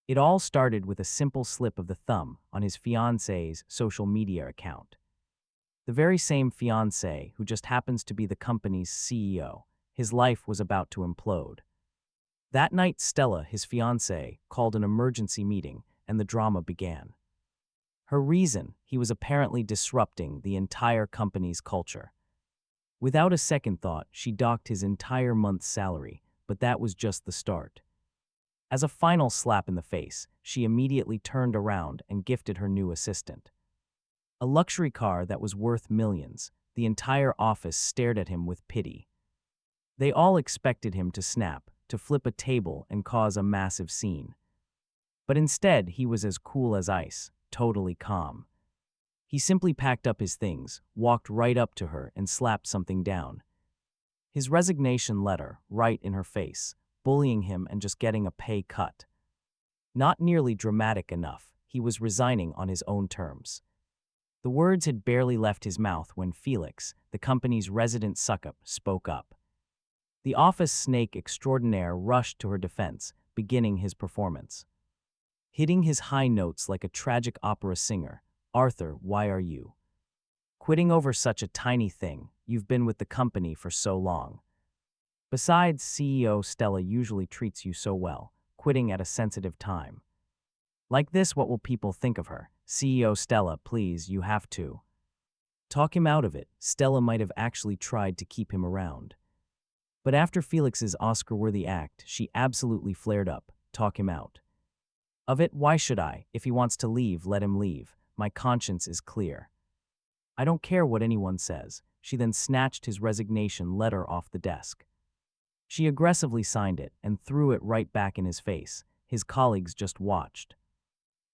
It all started with a simple slip of the thumb on his fiancée's social media account. The very same fiancée who just happens to be the company's CEO. His life was about to implode. That night, Stella, his fiancée, called an emergency meeting, and the drama began. Her reason: he was apparently disrupting the entire company's culture. Without a second thought, she docked his entire month's salary, but that was just the start. As a final slap in the face, she immediately turned around and gifted her new assistant a luxury car that was worth millions. The entire office stared at him with pity. They all expected him to snap, to flip a table and cause a massive scene. But instead, he was as cool as ice, totally calm. He simply packed up his things, walked right up to her, and slapped something down. His resignation letter, right in her face, bullying him and just getting a pay cut. Not nearly dramatic enough, he was resigning on his own terms. The words had barely left his mouth when Felix, the company's resident suck-up, spoke up. The office snake extraordinaire rushed to her defense, beginning his performance. Hitting his high notes like a tragic opera singer. "Arthur, why are you quitting over such a tiny thing? You've been with the company for so long. Besides, CEO Stella usually treats you so well, quitting at a sensitive time. Like this, what will people think of her? CEO Stella, please, you have to talk him out of it." Stella might have actually tried to keep him around. But after Felix's Oscar-worthy act, she absolutely flared up. "Talk him out of it? Why should I? If he wants to leave, let him leave. My conscience is clear. I don't care what anyone says." She then snatched his resignation letter off the desk. She aggressively signed it and threw it right back in his face. His colleagues just watched.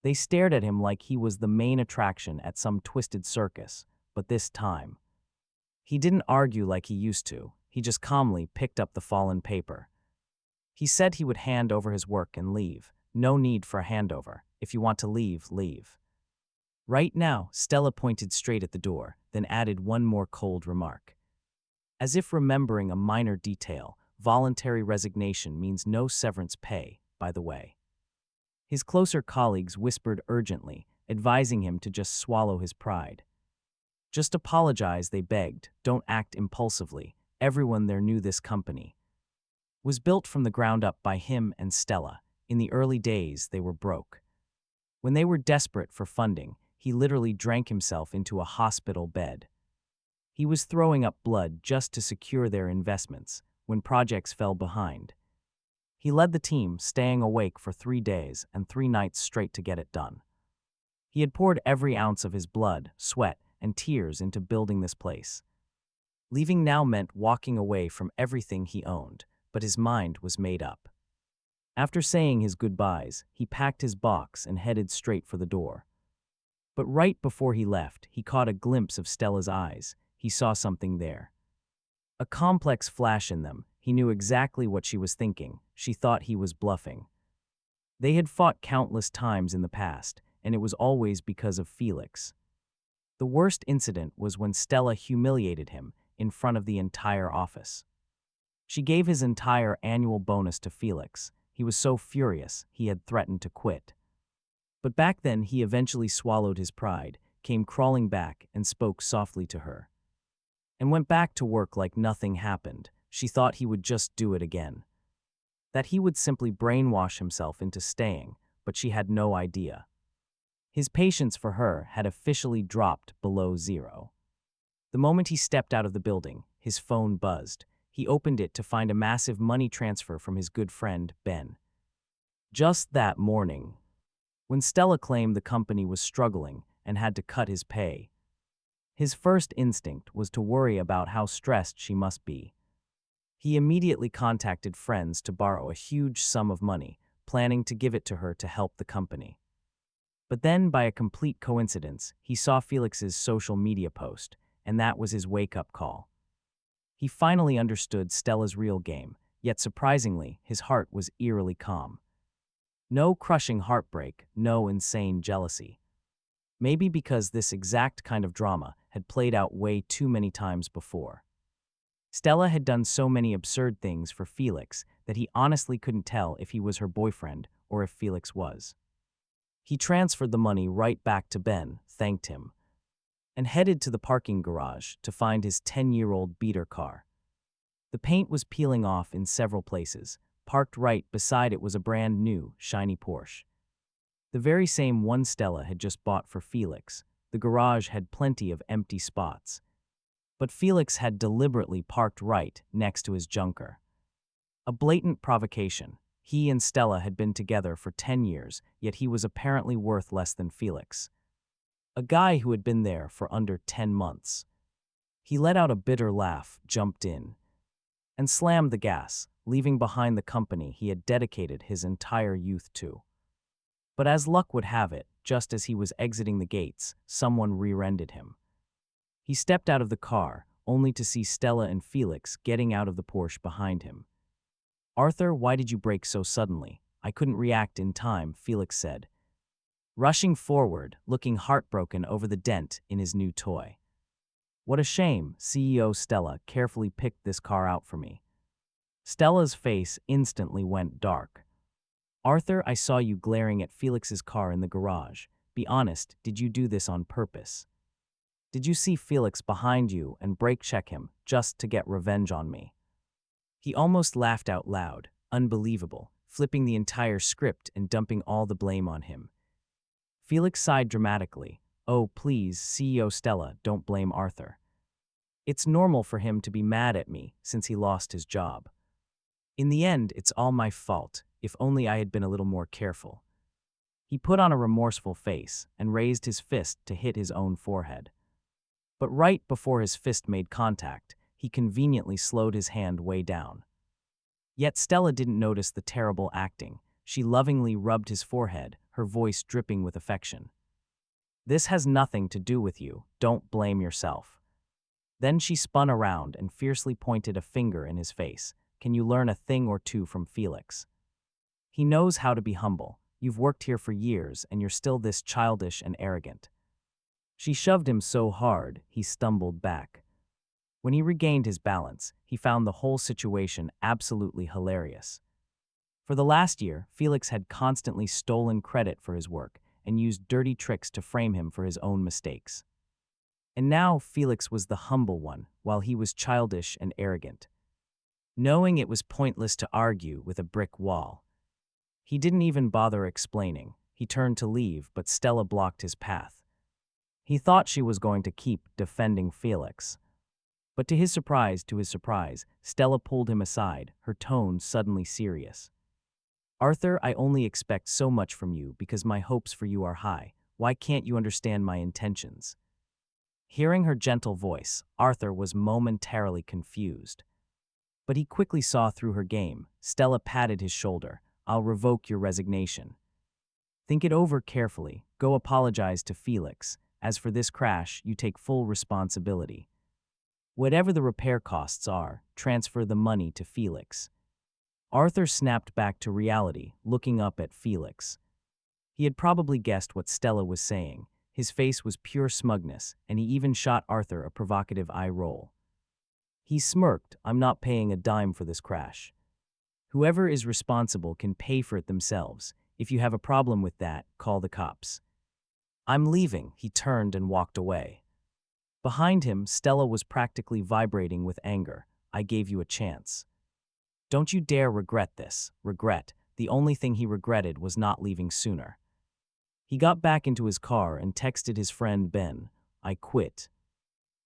They stared at him like he was the main attraction at some twisted circus, but this time, he didn't argue like he used to. He just calmly picked up the fallen paper. He said he would hand over his work and leave. No need for a handover. If you want to leave, leave right now. Stella pointed straight at the door, then added one more cold remark. As if remembering a minor detail, voluntary resignation means no severance pay, by the way. His closer colleagues whispered urgently, advising him to just swallow his pride. Just apologize, they begged. Don't act impulsively. Everyone there knew this company was built from the ground up by him and Stella. In the early days, they were broke. When they were desperate for funding, he literally drank himself into a hospital bed. He was throwing up blood just to secure their investments when projects fell behind. He led the team, staying awake for 3 days and 3 nights straight to get it done. He had poured every ounce of his blood, sweat, and tears into building this place. Leaving now meant walking away from everything he owned, but his mind was made up. After saying his goodbyes, he packed his box and headed straight for the door. But right before he left, he caught a glimpse of Stella's eyes. He saw something there. A complex flash in them. He knew exactly what she was thinking. She thought he was bluffing. They had fought countless times in the past, and it was always because of Felix. The worst incident was when Stella humiliated him in front of the entire office. She gave his entire annual bonus to Felix. He was so furious, he had threatened to quit. But back then, he eventually swallowed his pride, came crawling back, and spoke softly to her. And went back to work like nothing happened. She thought he would just do it again. That he would simply brainwash himself into staying, but she had no idea. His patience for her had officially dropped below zero. The moment he stepped out of the building, his phone buzzed. He opened it to find a massive money transfer from his good friend, Ben. Just that morning, when Stella claimed the company was struggling and had to cut his pay, his first instinct was to worry about how stressed she must be. He immediately contacted friends to borrow a huge sum of money, planning to give it to her to help the company. But then, by a complete coincidence, he saw Felix's social media post, and that was his wake-up call. He finally understood Stella's real game, yet surprisingly, his heart was eerily calm. No crushing heartbreak, no insane jealousy. Maybe because this exact kind of drama had played out way too many times before. Stella had done so many absurd things for Felix that he honestly couldn't tell if he was her boyfriend or if Felix was. He transferred the money right back to Ben, thanked him, and headed to the parking garage to find his 10-year-old beater car. The paint was peeling off in several places. Parked right beside it was a brand new, shiny Porsche. The very same one Stella had just bought for Felix. The garage had plenty of empty spots. But Felix had deliberately parked right next to his junker. A blatant provocation. He and Stella had been together for 10 years, yet he was apparently worth less than Felix. A guy who had been there for under 10 months. He let out a bitter laugh, jumped in, and slammed the gas, leaving behind the company he had dedicated his entire youth to. But as luck would have it, just as he was exiting the gates, someone rear-ended him. He stepped out of the car, only to see Stella and Felix getting out of the Porsche behind him. "Arthur, why did you brake so suddenly? I couldn't react in time," Felix said, rushing forward, looking heartbroken over the dent in his new toy. "What a shame. CEO Stella carefully picked this car out for me." Stella's face instantly went dark. "Arthur, I saw you glaring at Felix's car in the garage. Be honest, did you do this on purpose? Did you see Felix behind you and brake check him just to get revenge on me?" He almost laughed out loud. Unbelievable, flipping the entire script and dumping all the blame on him. Felix sighed dramatically. "Oh, please, CEO Stella, don't blame Arthur. It's normal for him to be mad at me since he lost his job. In the end, it's all my fault, if only I had been a little more careful." He put on a remorseful face and raised his fist to hit his own forehead. But right before his fist made contact, he conveniently slowed his hand way down. Yet Stella didn't notice the terrible acting. She lovingly rubbed his forehead, her voice dripping with affection. "This has nothing to do with you. Don't blame yourself." Then she spun around and fiercely pointed a finger in his face. "Can you learn a thing or two from Felix? He knows how to be humble. You've worked here for years and you're still this childish and arrogant." She shoved him so hard, he stumbled back. When he regained his balance, he found the whole situation absolutely hilarious. For the last year, Felix had constantly stolen credit for his work and used dirty tricks to frame him for his own mistakes. And now Felix was the humble one, while he was childish and arrogant. Knowing it was pointless to argue with a brick wall, he didn't even bother explaining. He turned to leave, but Stella blocked his path. He thought she was going to keep defending Felix. But to his surprise, Stella pulled him aside, her tone suddenly serious. "Arthur, I only expect so much from you because my hopes for you are high. Why can't you understand my intentions?" Hearing her gentle voice, Arthur was momentarily confused. But he quickly saw through her game. Stella patted his shoulder. "I'll revoke your resignation. Think it over carefully. Go apologize to Felix. As for this crash, you take full responsibility. Whatever the repair costs are, transfer the money to Felix." Arthur snapped back to reality, looking up at Felix. He had probably guessed what Stella was saying. His face was pure smugness, and he even shot Arthur a provocative eye roll. He smirked. "I'm not paying a dime for this crash. Whoever is responsible can pay for it themselves. If you have a problem with that, call the cops." "I'm leaving." He turned and walked away. Behind him, Stella was practically vibrating with anger. "I gave you a chance. Don't you dare regret this." Regret. The only thing he regretted was not leaving sooner. He got back into his car and texted his friend Ben. "I quit.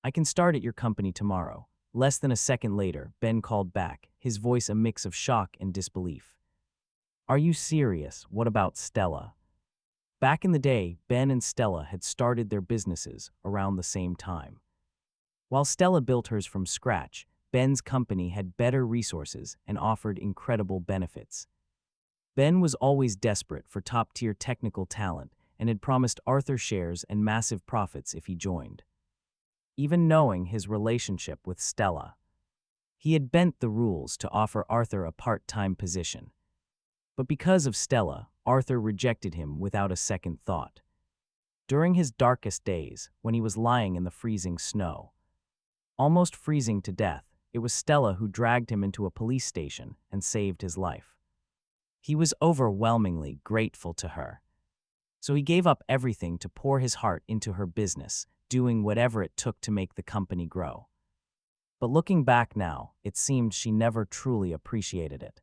I can start at your company tomorrow." Less than a second later, Ben called back, his voice a mix of shock and disbelief. "Are you serious? What about Stella?" Back in the day, Ben and Stella had started their businesses around the same time. While Stella built hers from scratch, Ben's company had better resources and offered incredible benefits. Ben was always desperate for top-tier technical talent and had promised Arthur shares and massive profits if he joined. Even knowing his relationship with Stella, he had bent the rules to offer Arthur a part-time position. But because of Stella, Arthur rejected him without a second thought. During his darkest days, when he was lying in the freezing snow, almost freezing to death, it was Stella who dragged him into a police station and saved his life. He was overwhelmingly grateful to her. So he gave up everything to pour his heart into her business, doing whatever it took to make the company grow. But looking back now, it seemed she never truly appreciated it.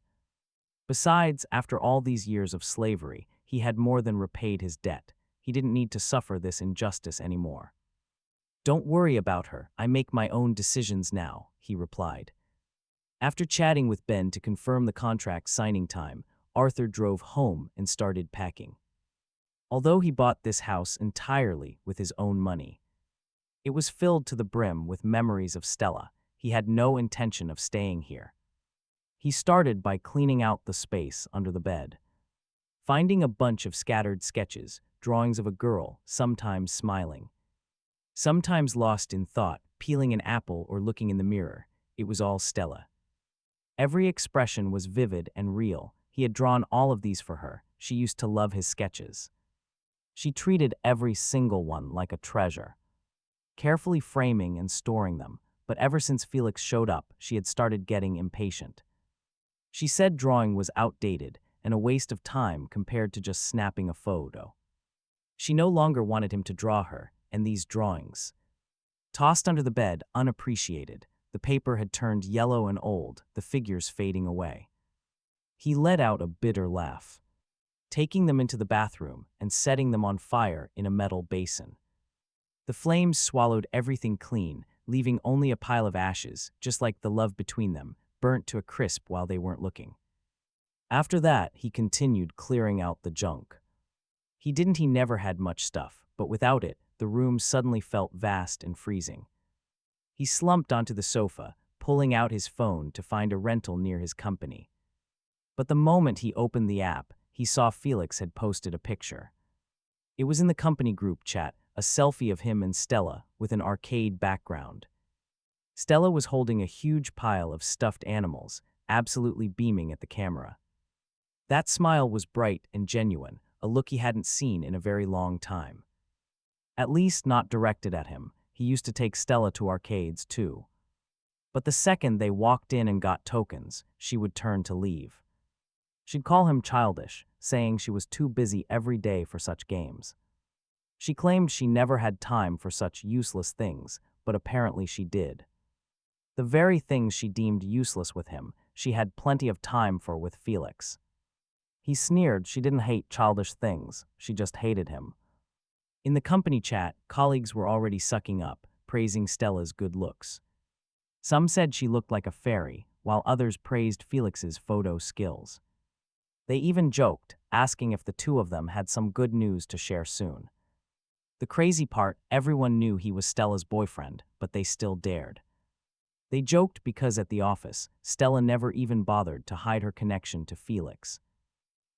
Besides, after all these years of slavery, he had more than repaid his debt. He didn't need to suffer this injustice anymore. "Don't worry about her, I make my own decisions now," he replied. After chatting with Ben to confirm the contract signing time, Arthur drove home and started packing. Although he bought this house entirely with his own money, it was filled to the brim with memories of Stella. He had no intention of staying here. He started by cleaning out the space under the bed. Finding a bunch of scattered sketches, drawings of a girl, sometimes smiling, sometimes lost in thought, peeling an apple or looking in the mirror. It was all Stella. Every expression was vivid and real. He had drawn all of these for her. She used to love his sketches. She treated every single one like a treasure, carefully framing and storing them. But ever since Felix showed up, she had started getting impatient. She said drawing was outdated and a waste of time compared to just snapping a photo. She no longer wanted him to draw her, and these drawings, tossed under the bed unappreciated, the paper had turned yellow and old, the figures fading away. He let out a bitter laugh, taking them into the bathroom and setting them on fire in a metal basin. The flames swallowed everything clean, leaving only a pile of ashes, just like the love between them, burnt to a crisp while they weren't looking. After that, he continued clearing out the junk. He never had much stuff, but without it, the room suddenly felt vast and freezing. He slumped onto the sofa, pulling out his phone to find a rental near his company. But the moment he opened the app, he saw Felix had posted a picture. It was in the company group chat, a selfie of him and Stella with an arcade background. Stella was holding a huge pile of stuffed animals, absolutely beaming at the camera. That smile was bright and genuine, a look he hadn't seen in a very long time. At least not directed at him. He used to take Stella to arcades too. But the second they walked in and got tokens, she would turn to leave. She'd call him childish, saying she was too busy every day for such games. She claimed she never had time for such useless things, but apparently she did. The very things she deemed useless with him, she had plenty of time for with Felix. He sneered she didn't hate childish things, she just hated him. In the company chat, colleagues were already sucking up, praising Stella's good looks. Some said she looked like a fairy, while others praised Felix's photo skills. They even joked, asking if the two of them had some good news to share soon. The crazy part, everyone knew he was Stella's boyfriend, but they still dared. They joked because at the office, Stella never even bothered to hide her connection to Felix.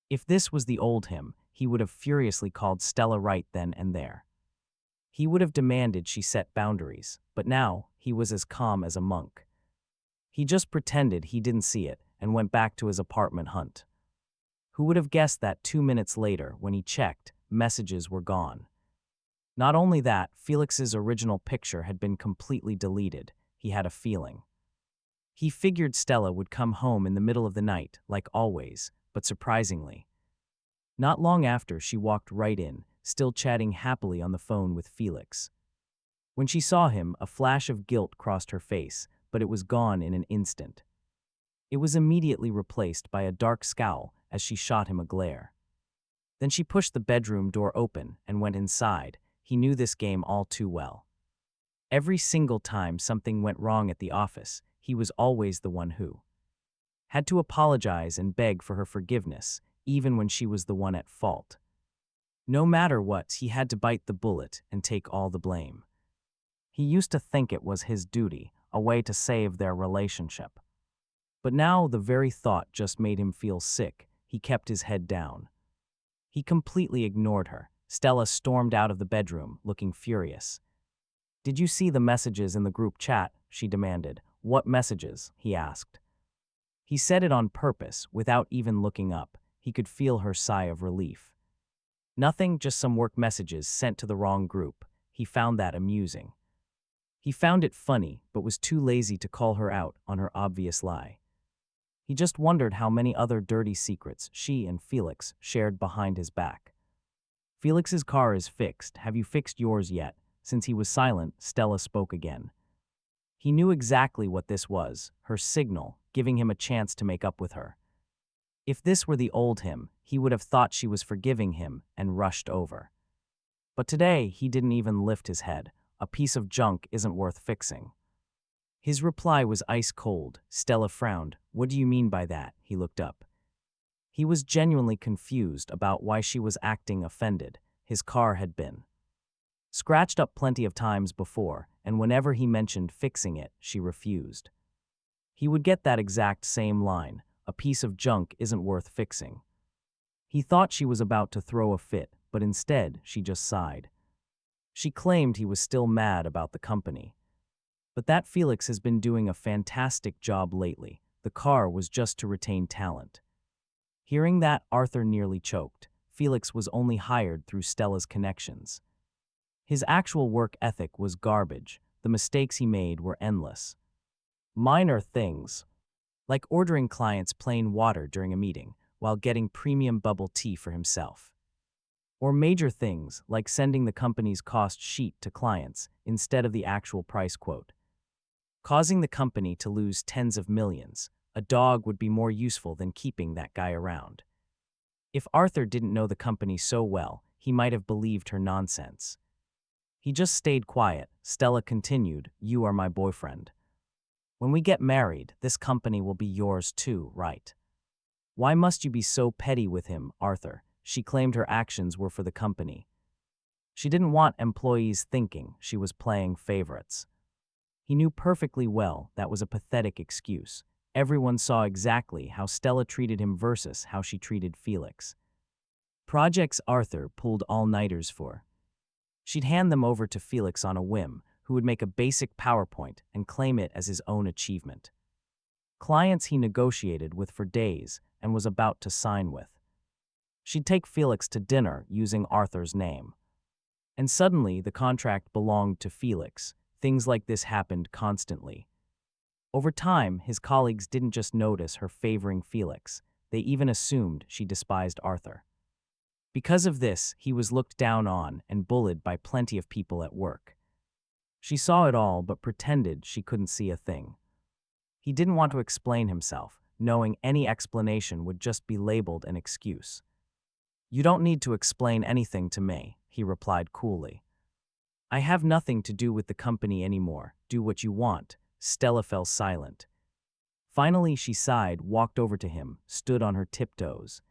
If this was the old him, he would have furiously called Stella right then and there. He would have demanded she set boundaries, but now he was as calm as a monk. He just pretended he didn't see it and went back to his apartment hunt. Who would have guessed that 2 minutes later, when he checked, messages were gone? Not only that, Felix's original picture had been completely deleted. He had a feeling. He figured Stella would come home in the middle of the night, like always, but surprisingly, not long after, she walked right in, still chatting happily on the phone with Felix. When she saw him, a flash of guilt crossed her face, but it was gone in an instant. It was immediately replaced by a dark scowl as she shot him a glare. Then she pushed the bedroom door open and went inside. He knew this game all too well. Every single time something went wrong at the office, he was always the one who had to apologize and beg for her forgiveness, even when she was the one at fault. No matter what, he had to bite the bullet and take all the blame. He used to think it was his duty, a way to save their relationship. But now the very thought just made him feel sick. He kept his head down. He completely ignored her. Stella stormed out of the bedroom, looking furious. "Did you see the messages in the group chat?" she demanded. "What messages?" he asked. He said it on purpose, without even looking up. He could feel her sigh of relief. Nothing, just some work messages sent to the wrong group. He found that amusing. He found it funny, but was too lazy to call her out on her obvious lie. He just wondered how many other dirty secrets she and Felix shared behind his back. Felix's car is fixed. Have you fixed yours yet? Since he was silent, Stella spoke again. He knew exactly what this was, her signal, giving him a chance to make up with her. If this were the old him, he would have thought she was forgiving him and rushed over. But today, he didn't even lift his head. A piece of junk isn't worth fixing. His reply was ice cold. Stella frowned. What do you mean by that? He looked up. He was genuinely confused about why she was acting offended. His car had been scratched up plenty of times before, and whenever he mentioned fixing it, she refused. He would get that exact same line, a piece of junk isn't worth fixing. He thought she was about to throw a fit, but instead, she just sighed. She claimed he was still mad about the company. But that Felix has been doing a fantastic job lately. The car was just to retain talent. Hearing that, Arthur nearly choked. Felix was only hired through Stella's connections. His actual work ethic was garbage. The mistakes he made were endless. Minor things, like ordering clients plain water during a meeting while getting premium bubble tea for himself. Or major things, like sending the company's cost sheet to clients instead of the actual price quote, causing the company to lose tens of millions. A dog would be more useful than keeping that guy around. If Arthur didn't know the company so well, he might have believed her nonsense. He just stayed quiet. Stella continued, "You are my boyfriend. When we get married, this company will be yours too, right? Why must you be so petty with him, Arthur?" She claimed her actions were for the company. She didn't want employees thinking she was playing favorites. He knew perfectly well that was a pathetic excuse. Everyone saw exactly how Stella treated him versus how she treated Felix. Projects Arthur pulled all-nighters for. She'd hand them over to Felix on a whim, who would make a basic PowerPoint and claim it as his own achievement. Clients he negotiated with for days and was about to sign with. She'd take Felix to dinner using Arthur's name. And suddenly, the contract belonged to Felix. Things like this happened constantly. Over time, his colleagues didn't just notice her favoring Felix, they even assumed she despised Arthur. Because of this, he was looked down on and bullied by plenty of people at work. She saw it all but pretended she couldn't see a thing. He didn't want to explain himself, knowing any explanation would just be labeled an excuse. "You don't need to explain anything to me," he replied coolly. "I have nothing to do with the company anymore. Do what you want." Stella fell silent. Finally, she sighed, walked over to him, stood on her tiptoes,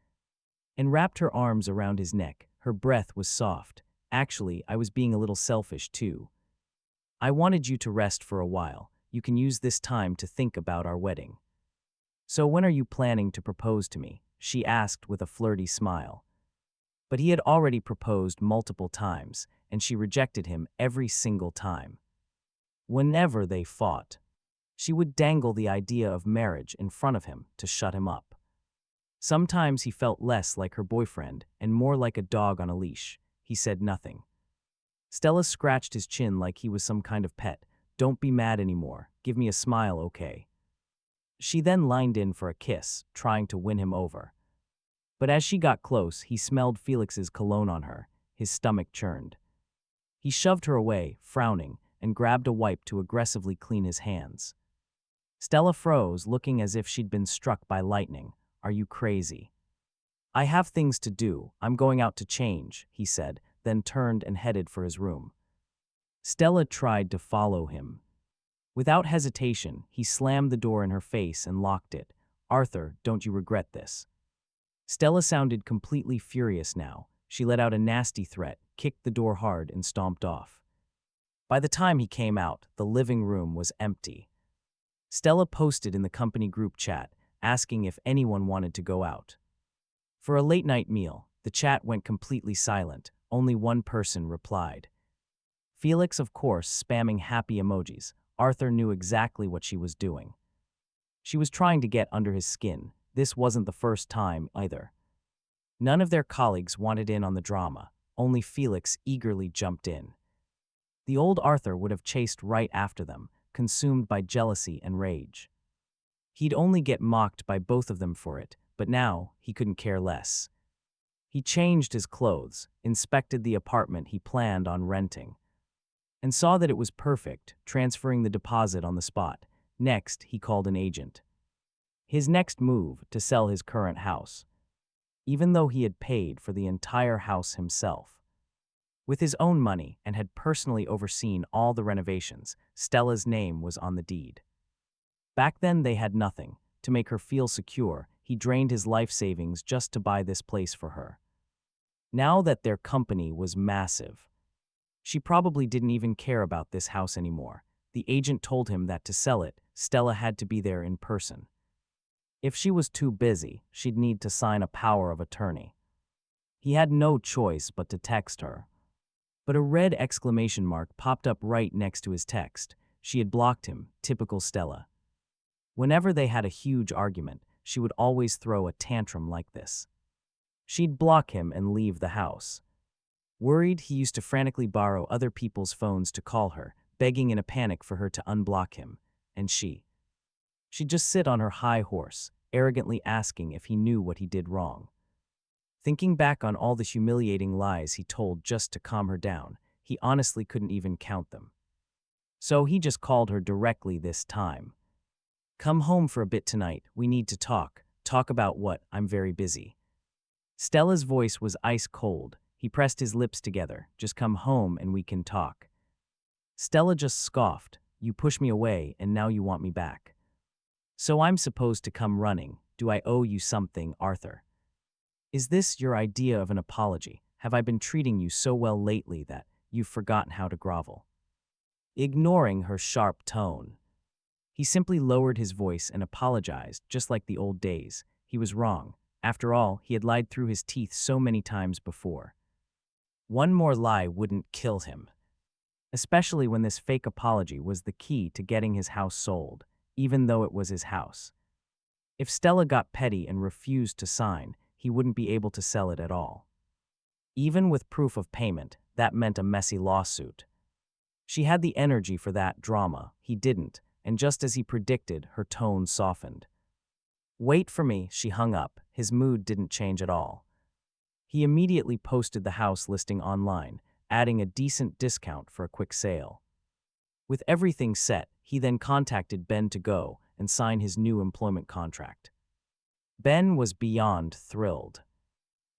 and wrapped her arms around his neck. Her breath was soft. "Actually, I was being a little selfish too. I wanted you to rest for a while. You can use this time to think about our wedding." "So when are you planning to propose to me?" she asked with a flirty smile. But he had already proposed multiple times, and she rejected him every single time. Whenever they fought, she would dangle the idea of marriage in front of him to shut him up. Sometimes he felt less like her boyfriend and more like a dog on a leash. He said nothing. Stella scratched his chin like he was some kind of pet. "Don't be mad anymore. Give me a smile, okay?" She then lined in for a kiss, trying to win him over. But as she got close, he smelled Felix's cologne on her. His stomach churned. He shoved her away, frowning, and grabbed a wipe to aggressively clean his hands. Stella froze, looking as if she'd been struck by lightning. "Are you crazy?" "I have things to do. I'm going out to change," he said, then turned and headed for his room. Stella tried to follow him. Without hesitation, he slammed the door in her face and locked it. "Arthur, don't you regret this?" Stella sounded completely furious now. She let out a nasty threat, kicked the door hard, and stomped off. By the time he came out, the living room was empty. Stella posted in the company group chat, asking if anyone wanted to go out for a late-night meal. The chat went completely silent. Only one person replied. Felix, of course, spamming happy emojis. Arthur knew exactly what she was doing. She was trying to get under his skin. This wasn't the first time, either. None of their colleagues wanted in on the drama. Only Felix eagerly jumped in. The old Arthur would have chased right after them, consumed by jealousy and rage. He'd only get mocked by both of them for it, but now he couldn't care less. He changed his clothes, inspected the apartment he planned on renting, and saw that it was perfect, transferring the deposit on the spot. Next, he called an agent. His next move, to sell his current house, even though he had paid for the entire house himself. With his own money and had personally overseen all the renovations, Stella's name was on the deed. Back then they had nothing. To make her feel secure, he drained his life savings just to buy this place for her. Now that their company was massive, she probably didn't even care about this house anymore. The agent told him that to sell it, Stella had to be there in person. If she was too busy, she'd need to sign a power of attorney. He had no choice but to text her. But a red exclamation mark popped up right next to his text. She had blocked him, typical Stella. Whenever they had a huge argument, she would always throw a tantrum like this. She'd block him and leave the house. Worried, he used to frantically borrow other people's phones to call her, begging in a panic for her to unblock him, and she'd just sit on her high horse, arrogantly asking if he knew what he did wrong. Thinking back on all the humiliating lies he told just to calm her down, he honestly couldn't even count them. So he just called her directly this time. "Come home for a bit tonight, we need to talk. Talk about what? I'm very busy." Stella's voice was ice cold. He pressed his lips together. "Just come home and we can talk." Stella just scoffed. "You pushed me away and now you want me back. So I'm supposed to come running. Do I owe you something, Arthur? Is this your idea of an apology? Have I been treating you so well lately that you've forgotten how to grovel?" Ignoring her sharp tone, he simply lowered his voice and apologized, just like the old days. He was wrong. After all, he had lied through his teeth so many times before. One more lie wouldn't kill him, especially when this fake apology was the key to getting his house sold, even though it was his house. If Stella got petty and refused to sign, he wouldn't be able to sell it at all. Even with proof of payment, that meant a messy lawsuit. She had the energy for that drama. He didn't, and just as he predicted, her tone softened. "Wait for me," she hung up. His mood didn't change at all. He immediately posted the house listing online, adding a decent discount for a quick sale. With everything set, he then contacted Ben to go and sign his new employment contract. Ben was beyond thrilled.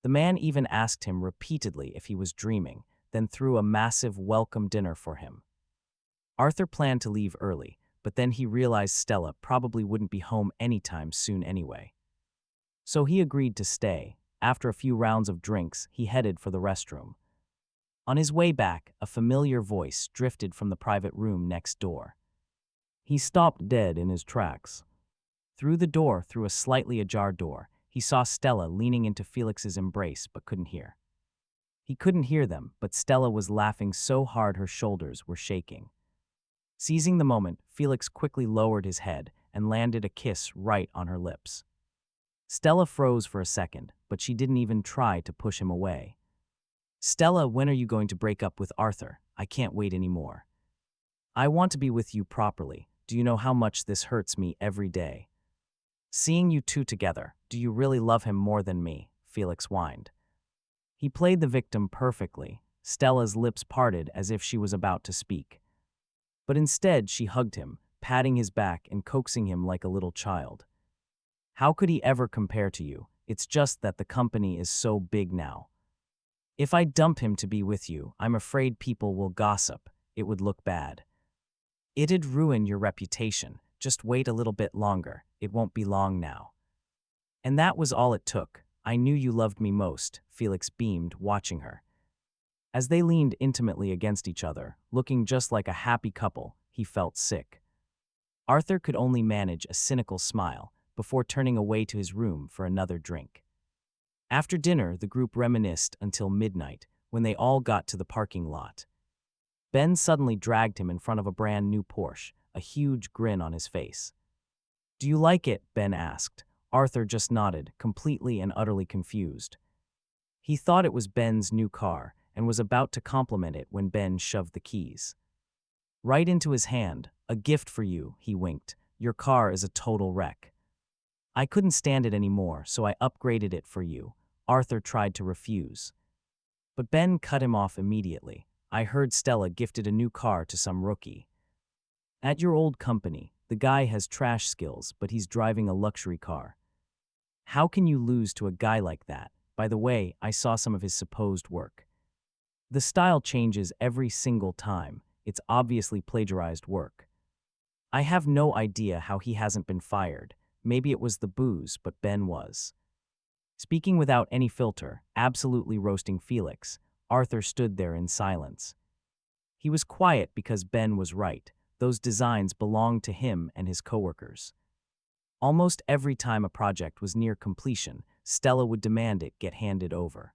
The man even asked him repeatedly if he was dreaming, then threw a massive welcome dinner for him. Arthur planned to leave early, but then he realized Stella probably wouldn't be home anytime soon anyway. So he agreed to stay. After a few rounds of drinks, he headed for the restroom. On his way back, a familiar voice drifted from the private room next door. He stopped dead in his tracks. Through a slightly ajar door, he saw Stella leaning into Felix's embrace but couldn't hear. He couldn't hear them, but Stella was laughing so hard her shoulders were shaking. Seizing the moment, Felix quickly lowered his head and landed a kiss right on her lips. Stella froze for a second, but she didn't even try to push him away. "Stella, when are you going to break up with Arthur? I can't wait anymore. I want to be with you properly. Do you know how much this hurts me every day? Seeing you two together, do you really love him more than me?" Felix whined. He played the victim perfectly. Stella's lips parted as if she was about to speak. But instead, she hugged him, patting his back and coaxing him like a little child. "How could he ever compare to you? It's just that the company is so big now. If I dump him to be with you, I'm afraid people will gossip. It would look bad. It'd ruin your reputation. Just wait a little bit longer. It won't be long now." And that was all it took. "I knew you loved me most," Felix beamed, watching her. As they leaned intimately against each other, looking just like a happy couple, he felt sick. Arthur could only manage a cynical smile before turning away to his room for another drink. After dinner, the group reminisced until midnight, when they all got to the parking lot. Ben suddenly dragged him in front of a brand new Porsche, a huge grin on his face. "Do you like it?" Ben asked. Arthur just nodded, completely and utterly confused. He thought it was Ben's new car and was about to compliment it when Ben shoved the keys right into his hand. "A gift for you," he winked. Your car is a total wreck. I couldn't stand it anymore, so I upgraded it for you. Arthur tried to refuse. But Ben cut him off immediately. I heard Stella gifted a new car to some rookie. At your old company, the guy has trash skills, but he's driving a luxury car. How can you lose to a guy like that? By the way, I saw some of his supposed work. The style changes every single time. It's obviously plagiarized work. I have no idea how he hasn't been fired. Maybe it was the booze, but Ben was. Speaking without any filter, absolutely roasting Felix, Arthur stood there in silence. He was quiet because Ben was right. Those designs belonged to him and his coworkers. Almost every time a project was near completion, Stella would demand it get handed over.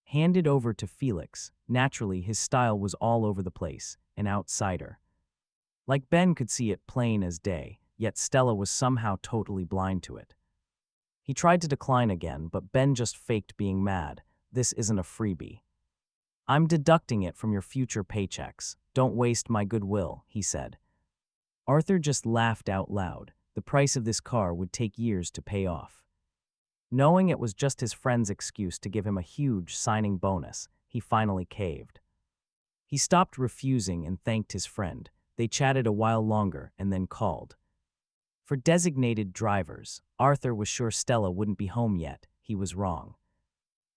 Handed over to Felix, naturally his style was all over the place, an outsider. Like Ben could see it plain as day, yet Stella was somehow totally blind to it. He tried to decline again, but Ben just faked being mad. This isn't a freebie. I'm deducting it from your future paychecks. Don't waste my goodwill, he said. Arthur just laughed out loud. The price of this car would take years to pay off. Knowing it was just his friend's excuse to give him a huge signing bonus, he finally caved. He stopped refusing and thanked his friend. They chatted a while longer and then called. For designated drivers, Arthur was sure Stella wouldn't be home yet. He was wrong.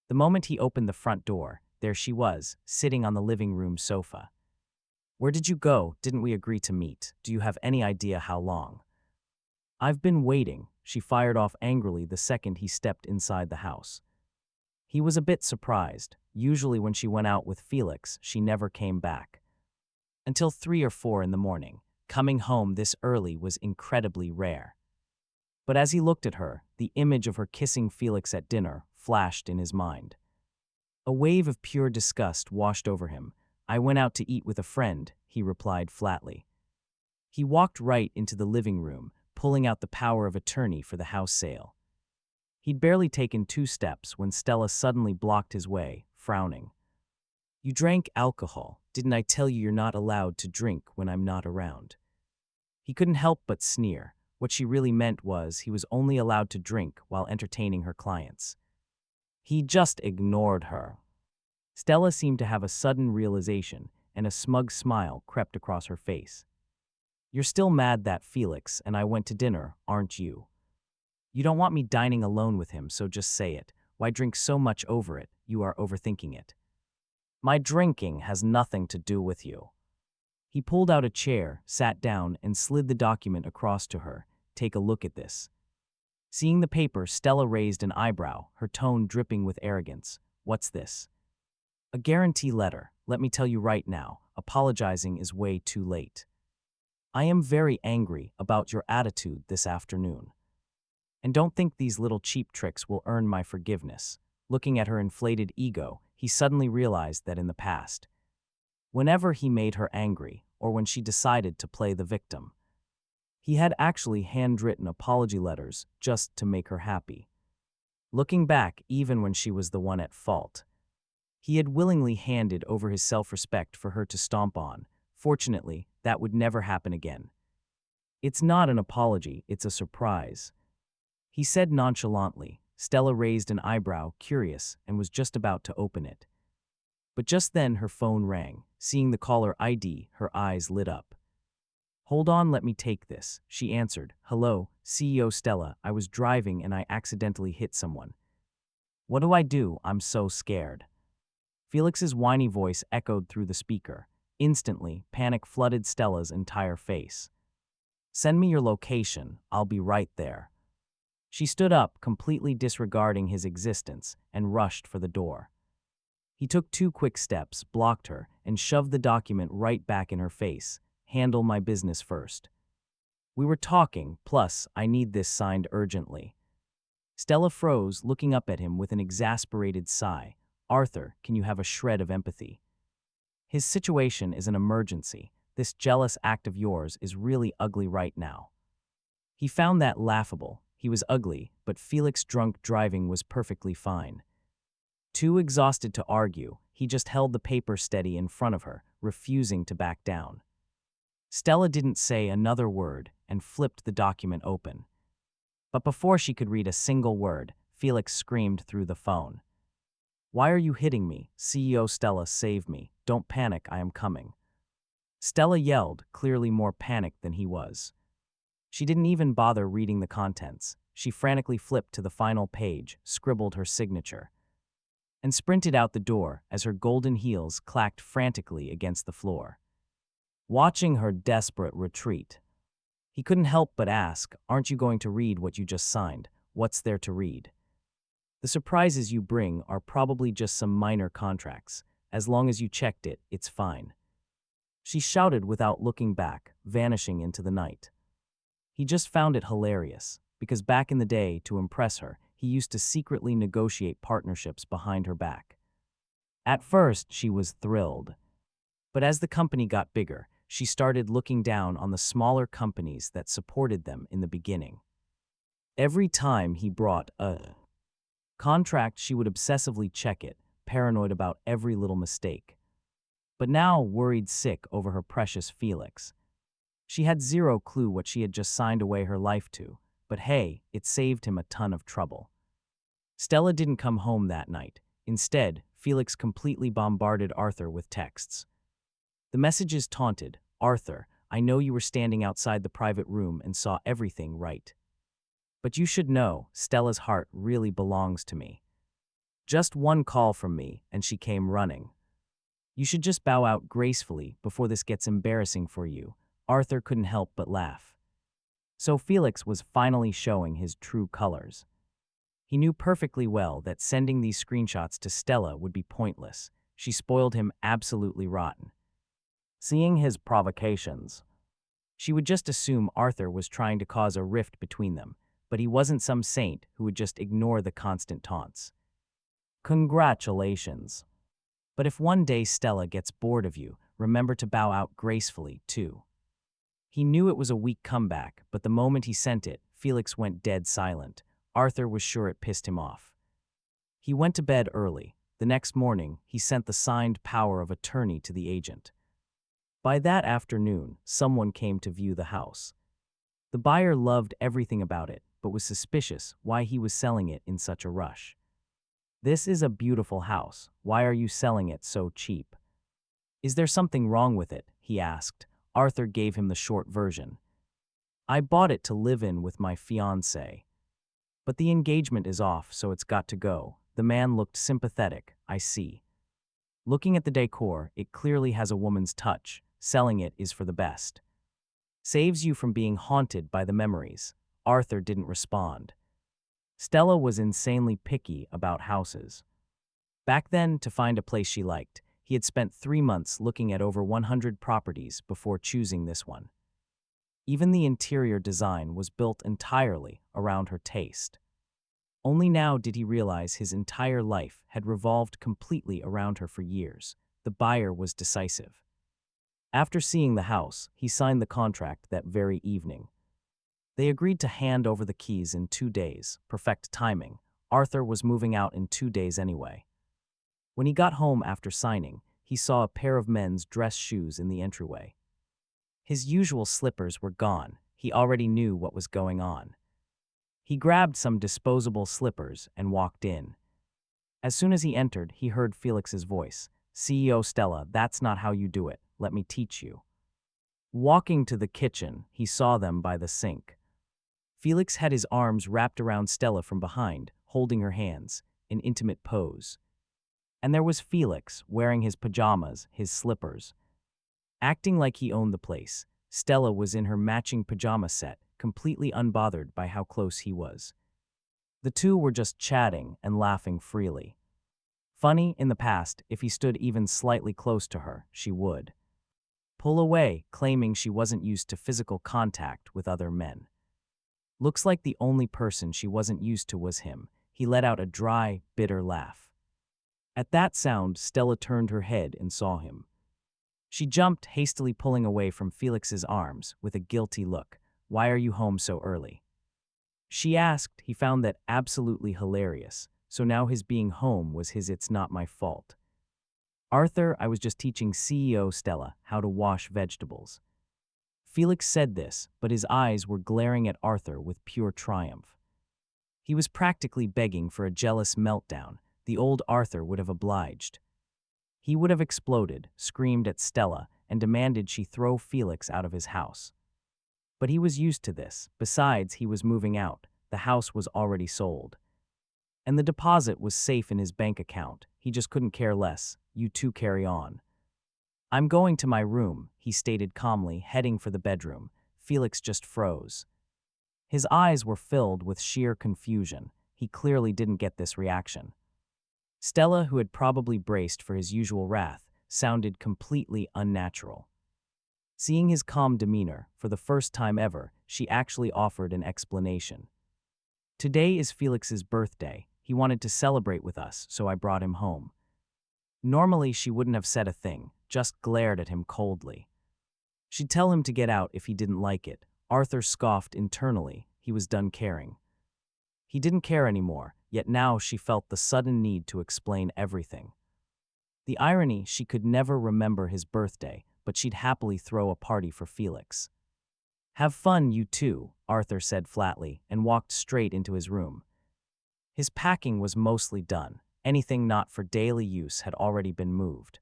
The moment he opened the front door, there she was, sitting on the living room sofa. Where did you go? Didn't we agree to meet? Do you have any idea how long? I've been waiting, she fired off angrily the second he stepped inside the house. He was a bit surprised. Usually when she went out with Felix, she never came back. Until 3 or 4 in the morning. Coming home this early was incredibly rare. But as he looked at her, the image of her kissing Felix at dinner flashed in his mind. A wave of pure disgust washed over him. I went out to eat with a friend, he replied flatly. He walked right into the living room, pulling out the power of attorney for the house sale. He'd barely taken 2 steps when Stella suddenly blocked his way, frowning. You drank alcohol. Didn't I tell you you're not allowed to drink when I'm not around? He couldn't help but sneer. What she really meant was he was only allowed to drink while entertaining her clients. He just ignored her. Stella seemed to have a sudden realization, and a smug smile crept across her face. You're still mad that Felix and I went to dinner, aren't you? You don't want me dining alone with him, so just say it. Why drink so much over it? You are overthinking it. My drinking has nothing to do with you. He pulled out a chair, sat down, and slid the document across to her. Take a look at this. Seeing the paper, Stella raised an eyebrow, her tone dripping with arrogance. What's this? A guarantee letter. Let me tell you right now, apologizing is way too late. I am very angry about your attitude this afternoon. And don't think these little cheap tricks will earn my forgiveness. Looking at her inflated ego, he suddenly realized that in the past, whenever he made her angry, or when she decided to play the victim, he had actually handwritten apology letters just to make her happy. Looking back, even when she was the one at fault, he had willingly handed over his self-respect for her to stomp on. Fortunately, that would never happen again. It's not an apology, it's a surprise, he said nonchalantly. Stella raised an eyebrow, curious, and was just about to open it. But just then her phone rang. Seeing the caller ID, her eyes lit up. Hold on, let me take this, she answered. Hello, CEO Stella. I was driving and I accidentally hit someone. What do I do? I'm so scared. Felix's whiny voice echoed through the speaker. Instantly, panic flooded Stella's entire face. Send me your location. I'll be right there. She stood up, completely disregarding his existence, and rushed for the door. He took 2 quick steps, blocked her, and shoved the document right back in her face. Handle my business first. We were talking, plus I need this signed urgently. Stella froze, looking up at him with an exasperated sigh. Arthur, can you have a shred of empathy? His situation is an emergency. This jealous act of yours is really ugly right now. He found that laughable. He was ugly, but Felix drunk driving was perfectly fine. Too exhausted to argue, he just held the paper steady in front of her, refusing to back down. Stella didn't say another word and flipped the document open. But before she could read a single word, Felix screamed through the phone. "Why are you hitting me? CEO Stella, save me. Don't panic, I am coming." Stella yelled, clearly more panicked than he was. She didn't even bother reading the contents. She frantically flipped to the final page, scribbled her signature, and sprinted out the door as her golden heels clacked frantically against the floor. Watching her desperate retreat, he couldn't help but ask, "Aren't you going to read what you just signed? What's there to read? The surprises you bring are probably just some minor contracts. As long as you checked it, it's fine." She shouted without looking back, vanishing into the night. He just found it hilarious, because back in the day, to impress her, he used to secretly negotiate partnerships behind her back. At first, she was thrilled. But as the company got bigger, she started looking down on the smaller companies that supported them in the beginning. Every time he brought a contract, she would obsessively check it, paranoid about every little mistake. But now, worried sick over her precious Felix, she had zero clue what she had just signed away her life to, but hey, it saved him a ton of trouble. Stella didn't come home that night. Instead, Felix completely bombarded Arthur with texts. The messages taunted, "Arthur, I know you were standing outside the private room and saw everything, right? But you should know, Stella's heart really belongs to me. Just one call from me, and she came running. You should just bow out gracefully before this gets embarrassing for you." Arthur couldn't help but laugh. So Felix was finally showing his true colors. He knew perfectly well that sending these screenshots to Stella would be pointless. She spoiled him absolutely rotten. Seeing his provocations, she would just assume Arthur was trying to cause a rift between them, but he wasn't some saint who would just ignore the constant taunts. "Congratulations. But if one day Stella gets bored of you, remember to bow out gracefully, too." He knew it was a weak comeback, but the moment he sent it, Felix went dead silent. Arthur was sure it pissed him off. He went to bed early. The next morning, he sent the signed power of attorney to the agent. By that afternoon, someone came to view the house. The buyer loved everything about it, but was suspicious why he was selling it in such a rush. "This is a beautiful house. Why are you selling it so cheap? Is there something wrong with it?" he asked. Arthur gave him the short version. "I bought it to live in with my fiancée. But the engagement is off, so it's got to go." The man looked sympathetic. "I see. Looking at the decor, it clearly has a woman's touch. Selling it is for the best. Saves you from being haunted by the memories." Arthur didn't respond. Stella was insanely picky about houses. Back then, to find a place she liked, he had spent 3 months looking at over 100 properties before choosing this one. Even the interior design was built entirely around her taste. Only now did he realize his entire life had revolved completely around her for years. The buyer was decisive. After seeing the house, he signed the contract that very evening. They agreed to hand over the keys in 2 days, perfect timing. Arthur was moving out in 2 days anyway. When he got home after signing, he saw a pair of men's dress shoes in the entryway. His usual slippers were gone. He already knew what was going on. He grabbed some disposable slippers and walked in. As soon as he entered, he heard Felix's voice. "CEO Stella, that's not how you do it. Let me teach you." Walking to the kitchen, he saw them by the sink. Felix had his arms wrapped around Stella from behind, holding her hands, an intimate pose. And there was Felix, wearing his pajamas, his slippers. Acting like he owned the place, Stella was in her matching pajama set, completely unbothered by how close he was. The two were just chatting and laughing freely. Funny, in the past, if he stood even slightly close to her, she would pull away, claiming she wasn't used to physical contact with other men. Looks like the only person she wasn't used to was him. He let out a dry, bitter laugh. At that sound, Stella turned her head and saw him. She jumped, hastily pulling away from Felix's arms with a guilty look. "Why are you home so early?" she asked. He found that absolutely hilarious. So now his being home was his "it's not my fault." "Arthur, I was just teaching CEO Stella how to wash vegetables." Felix said this, but his eyes were glaring at Arthur with pure triumph. He was practically begging for a jealous meltdown. The old Arthur would have obliged. He would have exploded, screamed at Stella, and demanded she throw Felix out of his house. But he was used to this. Besides, he was moving out. The house was already sold. And the deposit was safe in his bank account. He just couldn't care less. You two carry on. I'm going to my room, he stated calmly, heading for the bedroom. Felix just froze. His eyes were filled with sheer confusion. He clearly didn't get this reaction. Stella, who had probably braced for his usual wrath, sounded completely unnatural. Seeing his calm demeanor, for the first time ever, she actually offered an explanation. Today is Felix's birthday. He wanted to celebrate with us, so I brought him home. Normally, she wouldn't have said a thing, just glared at him coldly. She'd tell him to get out if he didn't like it. Arthur scoffed internally. He was done caring. He didn't care anymore, yet now she felt the sudden need to explain everything. The irony, she could never remember his birthday, but she'd happily throw a party for Felix. Have fun, you two, Arthur said flatly, and walked straight into his room. His packing was mostly done. Anything not for daily use had already been moved.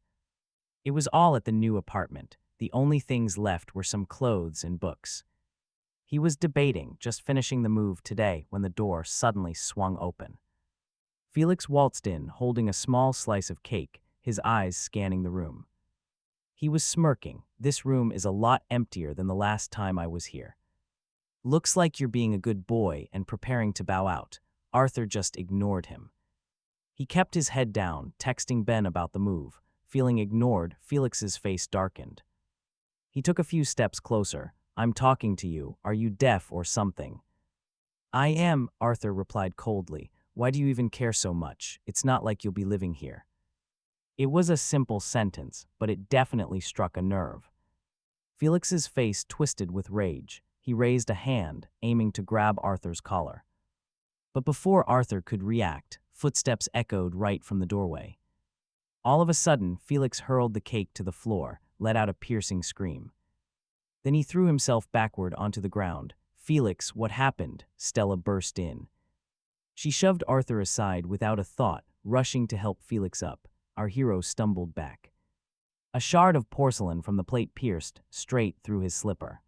It was all at the new apartment. The only things left were some clothes and books. He was debating just finishing the move today when the door suddenly swung open. Felix waltzed in, holding a small slice of cake, his eyes scanning the room. He was smirking. This room is a lot emptier than the last time I was here. Looks like you're being a good boy and preparing to bow out. Arthur just ignored him. He kept his head down, texting Ben about the move. Feeling ignored, Felix's face darkened. He took a few steps closer. I'm talking to you. Are you deaf or something? I am, Arthur replied coldly. Why do you even care so much? It's not like you'll be living here. It was a simple sentence, but it definitely struck a nerve. Felix's face twisted with rage. He raised a hand, aiming to grab Arthur's collar. But before Arthur could react, footsteps echoed right from the doorway. All of a sudden, Felix hurled the cake to the floor, let out a piercing scream. Then he threw himself backward onto the ground. Felix, what happened? Stella burst in. She shoved Arthur aside without a thought, rushing to help Felix up. Our hero stumbled back. A shard of porcelain from the plate pierced straight through his slipper.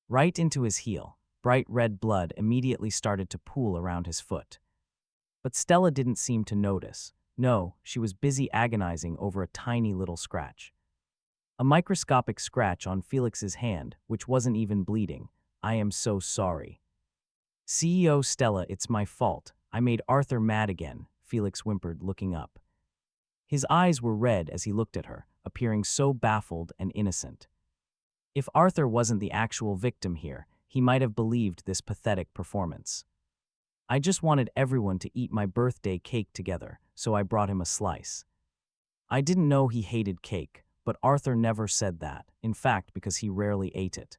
Right into his heel. Bright red blood immediately started to pool around his foot. But Stella didn't seem to notice. No, she was busy agonizing over a tiny little scratch. A microscopic scratch on Felix's hand, which wasn't even bleeding. I am so sorry. CEO Stella, it's my fault. I made Arthur mad again, Felix whimpered, looking up. His eyes were red as he looked at her, appearing so baffled and innocent. If Arthur wasn't the actual victim here, he might have believed this pathetic performance. I just wanted everyone to eat my birthday cake together, so I brought him a slice. I didn't know he hated cake, but Arthur never said that, in fact, because he rarely ate it.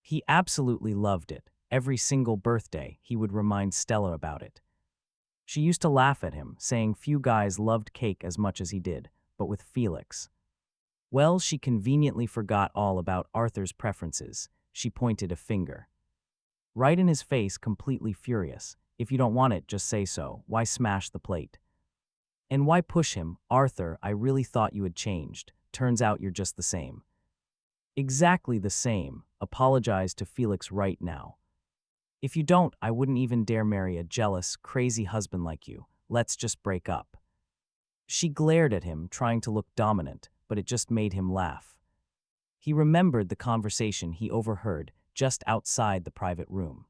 He absolutely loved it. Every single birthday, he would remind Stella about it. She used to laugh at him, saying few guys loved cake as much as he did, but with Felix. Well, she conveniently forgot all about Arthur's preferences. She pointed a finger. Right in his face, completely furious. If you don't want it, just say so. Why smash the plate? And why push him? Arthur, I really thought you had changed. Turns out you're just the same. Exactly the same. Apologize to Felix right now. If you don't, I wouldn't even dare marry a jealous, crazy husband like you. Let's just break up. She glared at him, trying to look dominant, but it just made him laugh. He remembered the conversation he overheard just outside the private room.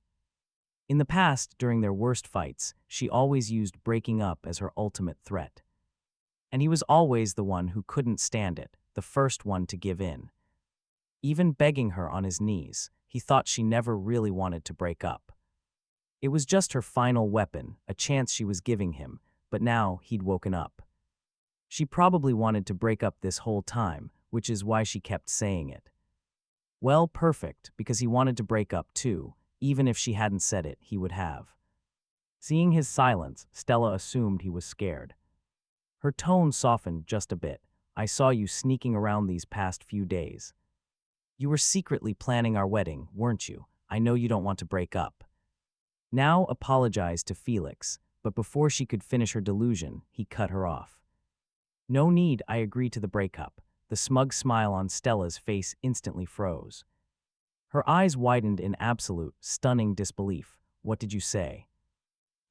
In the past, during their worst fights, she always used breaking up as her ultimate threat. And he was always the one who couldn't stand it, the first one to give in. Even begging her on his knees, he thought she never really wanted to break up. It was just her final weapon, a chance she was giving him, but now he'd woken up. She probably wanted to break up this whole time, which is why she kept saying it. Well, perfect, because he wanted to break up too. Even if she hadn't said it, he would have. Seeing his silence, Stella assumed he was scared. Her tone softened just a bit. I saw you sneaking around these past few days. You were secretly planning our wedding, weren't you? I know you don't want to break up. Now apologized to Felix, but before she could finish her delusion, he cut her off. No need, I agree to the breakup. The smug smile on Stella's face instantly froze. Her eyes widened in absolute, stunning disbelief. What did you say?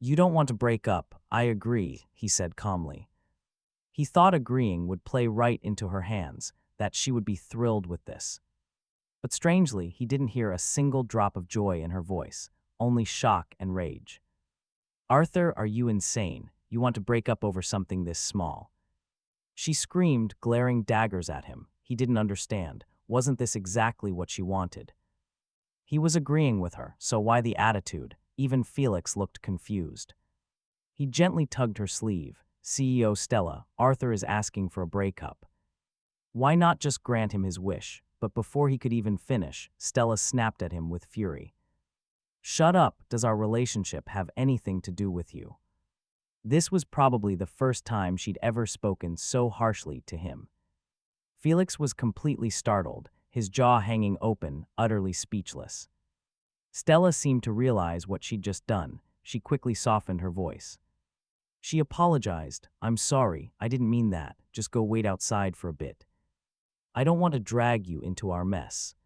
You don't want to break up, I agree, he said calmly. He thought agreeing would play right into her hands, that she would be thrilled with this. But strangely, he didn't hear a single drop of joy in her voice, only shock and rage. Arthur, are you insane? You want to break up over something this small? She screamed, glaring daggers at him. He didn't understand. Wasn't this exactly what she wanted? He was agreeing with her, so why the attitude? Even Felix looked confused. He gently tugged her sleeve. CEO Stella, Arthur is asking for a breakup. Why not just grant him his wish? But before he could even finish, Stella snapped at him with fury. Shut up, does our relationship have anything to do with you? This was probably the first time she'd ever spoken so harshly to him. Felix was completely startled, his jaw hanging open, utterly speechless. Stella seemed to realize what she'd just done. She quickly softened her voice. She apologized. I'm sorry, I didn't mean that. Just go wait outside for a bit. I don't want to drag you into our mess.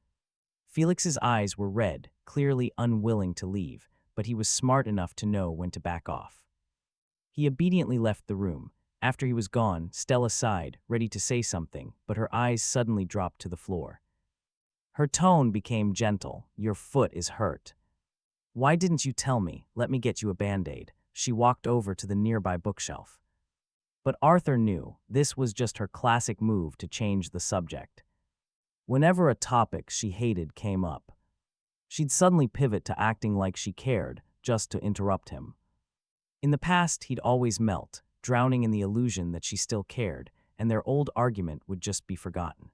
Felix's eyes were red, clearly unwilling to leave, but he was smart enough to know when to back off. He obediently left the room. After he was gone, Stella sighed, ready to say something, but her eyes suddenly dropped to the floor. Her tone became gentle. Your foot is hurt. Why didn't you tell me? Let me get you a Band-Aid. She walked over to the nearby bookshelf. But Arthur knew this was just her classic move to change the subject. Whenever a topic she hated came up, she'd suddenly pivot to acting like she cared, just to interrupt him. In the past, he'd always melt, drowning in the illusion that she still cared, and their old argument would just be forgotten.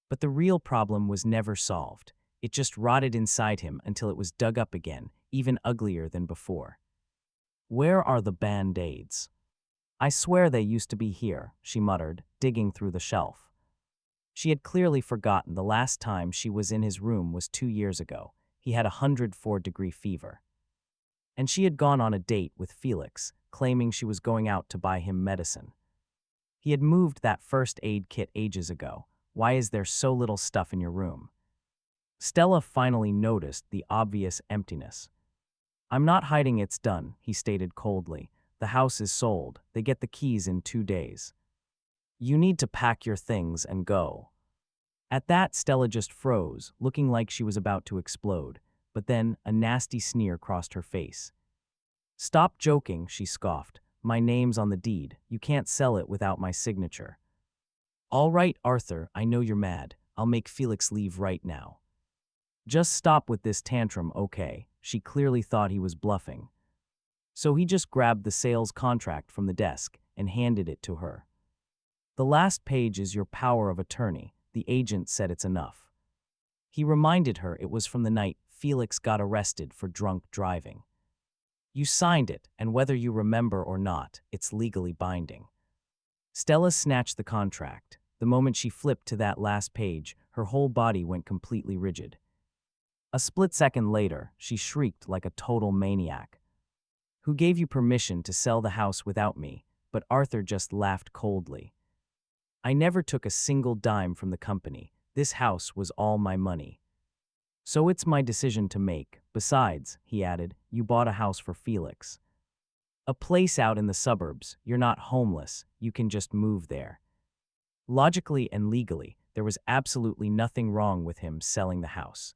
But the real problem was never solved. It just rotted inside him until it was dug up again, even uglier than before. Where are the Band-Aids? I swear they used to be here, she muttered, digging through the shelf. She had clearly forgotten the last time she was in his room was 2 years ago. He had a 104-degree fever. And she had gone on a date with Felix, claiming she was going out to buy him medicine. He had moved that first aid kit ages ago. Why is there so little stuff in your room? Stella finally noticed the obvious emptiness. I'm not hiding, it's done, he stated coldly. The house is sold. They get the keys in 2 days. You need to pack your things and go. At that, Stella just froze, looking like she was about to explode, but then a nasty sneer crossed her face. Stop joking, she scoffed. My name's on the deed. You can't sell it without my signature. All right, Arthur, I know you're mad. I'll make Felix leave right now. Just stop with this tantrum, okay? She clearly thought he was bluffing. So he just grabbed the sales contract from the desk and handed it to her. The last page is your power of attorney. The agent said it's enough. He reminded her it was from the night Felix got arrested for drunk driving. You signed it, and whether you remember or not, it's legally binding. Stella snatched the contract. The moment she flipped to that last page, her whole body went completely rigid. A split second later, she shrieked like a total maniac. Who gave you permission to sell the house without me? But Arthur just laughed coldly. I never took a single dime from the company. This house was all my money. So it's my decision to make. Besides, he added, you bought a house for Felix. A place out in the suburbs. You're not homeless. You can just move there. Logically and legally, there was absolutely nothing wrong with him selling the house.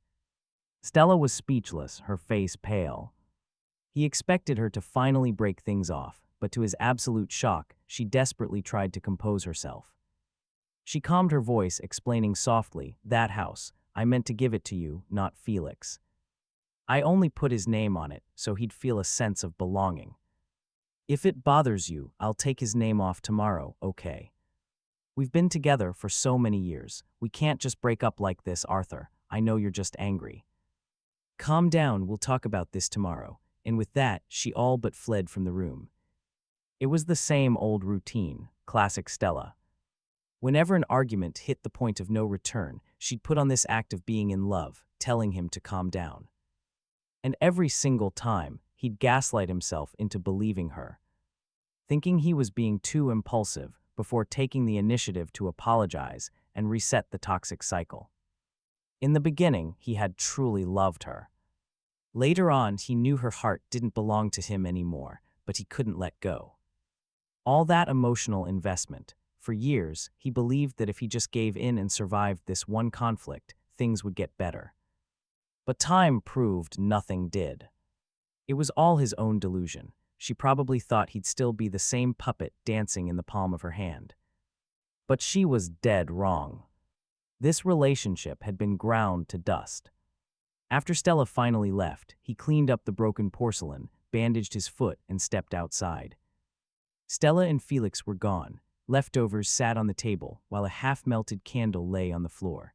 Stella was speechless, her face pale. He expected her to finally break things off, but to his absolute shock, she desperately tried to compose herself. She calmed her voice, explaining softly, that house, I meant to give it to you, not Felix. I only put his name on it, so he'd feel a sense of belonging. If it bothers you, I'll take his name off tomorrow, okay? We've been together for so many years. We can't just break up like this, Arthur. I know you're just angry. Calm down, we'll talk about this tomorrow. And with that, she all but fled from the room. It was the same old routine, classic Stella. Whenever an argument hit the point of no return, she'd put on this act of being in love, telling him to calm down. And every single time, he'd gaslight himself into believing her, thinking he was being too impulsive before taking the initiative to apologize and reset the toxic cycle. In the beginning, he had truly loved her. Later on, he knew her heart didn't belong to him anymore, but he couldn't let go. All that emotional investment. For years, he believed that if he just gave in and survived this one conflict, things would get better. But time proved nothing did. It was all his own delusion. She probably thought he'd still be the same puppet dancing in the palm of her hand. But she was dead wrong. This relationship had been ground to dust. After Stella finally left, he cleaned up the broken porcelain, bandaged his foot, and stepped outside. Stella and Felix were gone. Leftovers sat on the table, while a half-melted candle lay on the floor.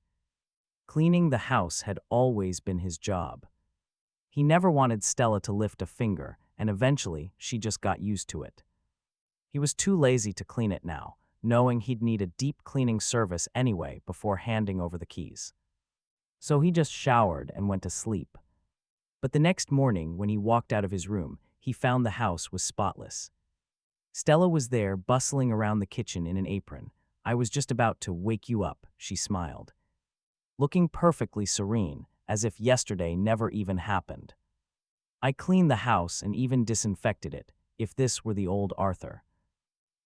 Cleaning the house had always been his job. He never wanted Stella to lift a finger, and eventually, she just got used to it. He was too lazy to clean it now, knowing he'd need a deep cleaning service anyway before handing over the keys. So he just showered and went to sleep. But the next morning, when he walked out of his room, he found the house was spotless. Stella was there, bustling around the kitchen in an apron. "I was just about to wake you up," she smiled, looking perfectly serene, as if yesterday never even happened. "I cleaned the house and even disinfected it, if this were the old Arthur."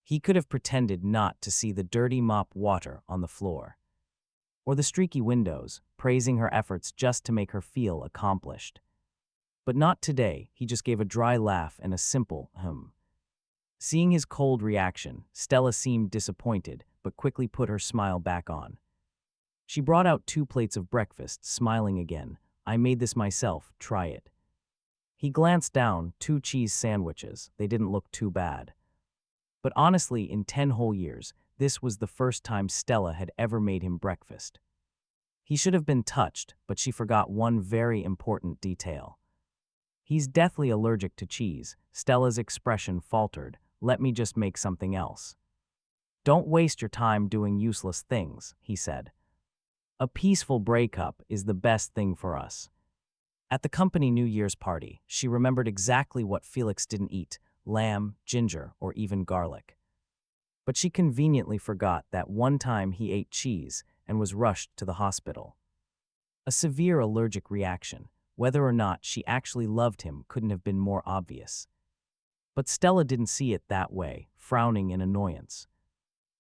He could have pretended not to see the dirty mop water on the floor, or the streaky windows, praising her efforts just to make her feel accomplished. But not today. He just gave a dry laugh and a simple Seeing his cold reaction, Stella seemed disappointed, but quickly put her smile back on. She brought out 2 plates of breakfast, smiling again. "I made this myself, try it." He glanced down, 2 cheese sandwiches. They didn't look too bad. But honestly, in 10 whole years, this was the first time Stella had ever made him breakfast. He should have been touched, but she forgot one very important detail. "He's deathly allergic to cheese." Stella's expression faltered. "Let me just make something else." "Don't waste your time doing useless things," he said. "A peaceful breakup is the best thing for us." At the company New Year's party, she remembered exactly what Felix didn't eat: lamb, ginger, or even garlic. But she conveniently forgot that one time he ate cheese and was rushed to the hospital. A severe allergic reaction. Whether or not she actually loved him couldn't have been more obvious. But Stella didn't see it that way, frowning in annoyance.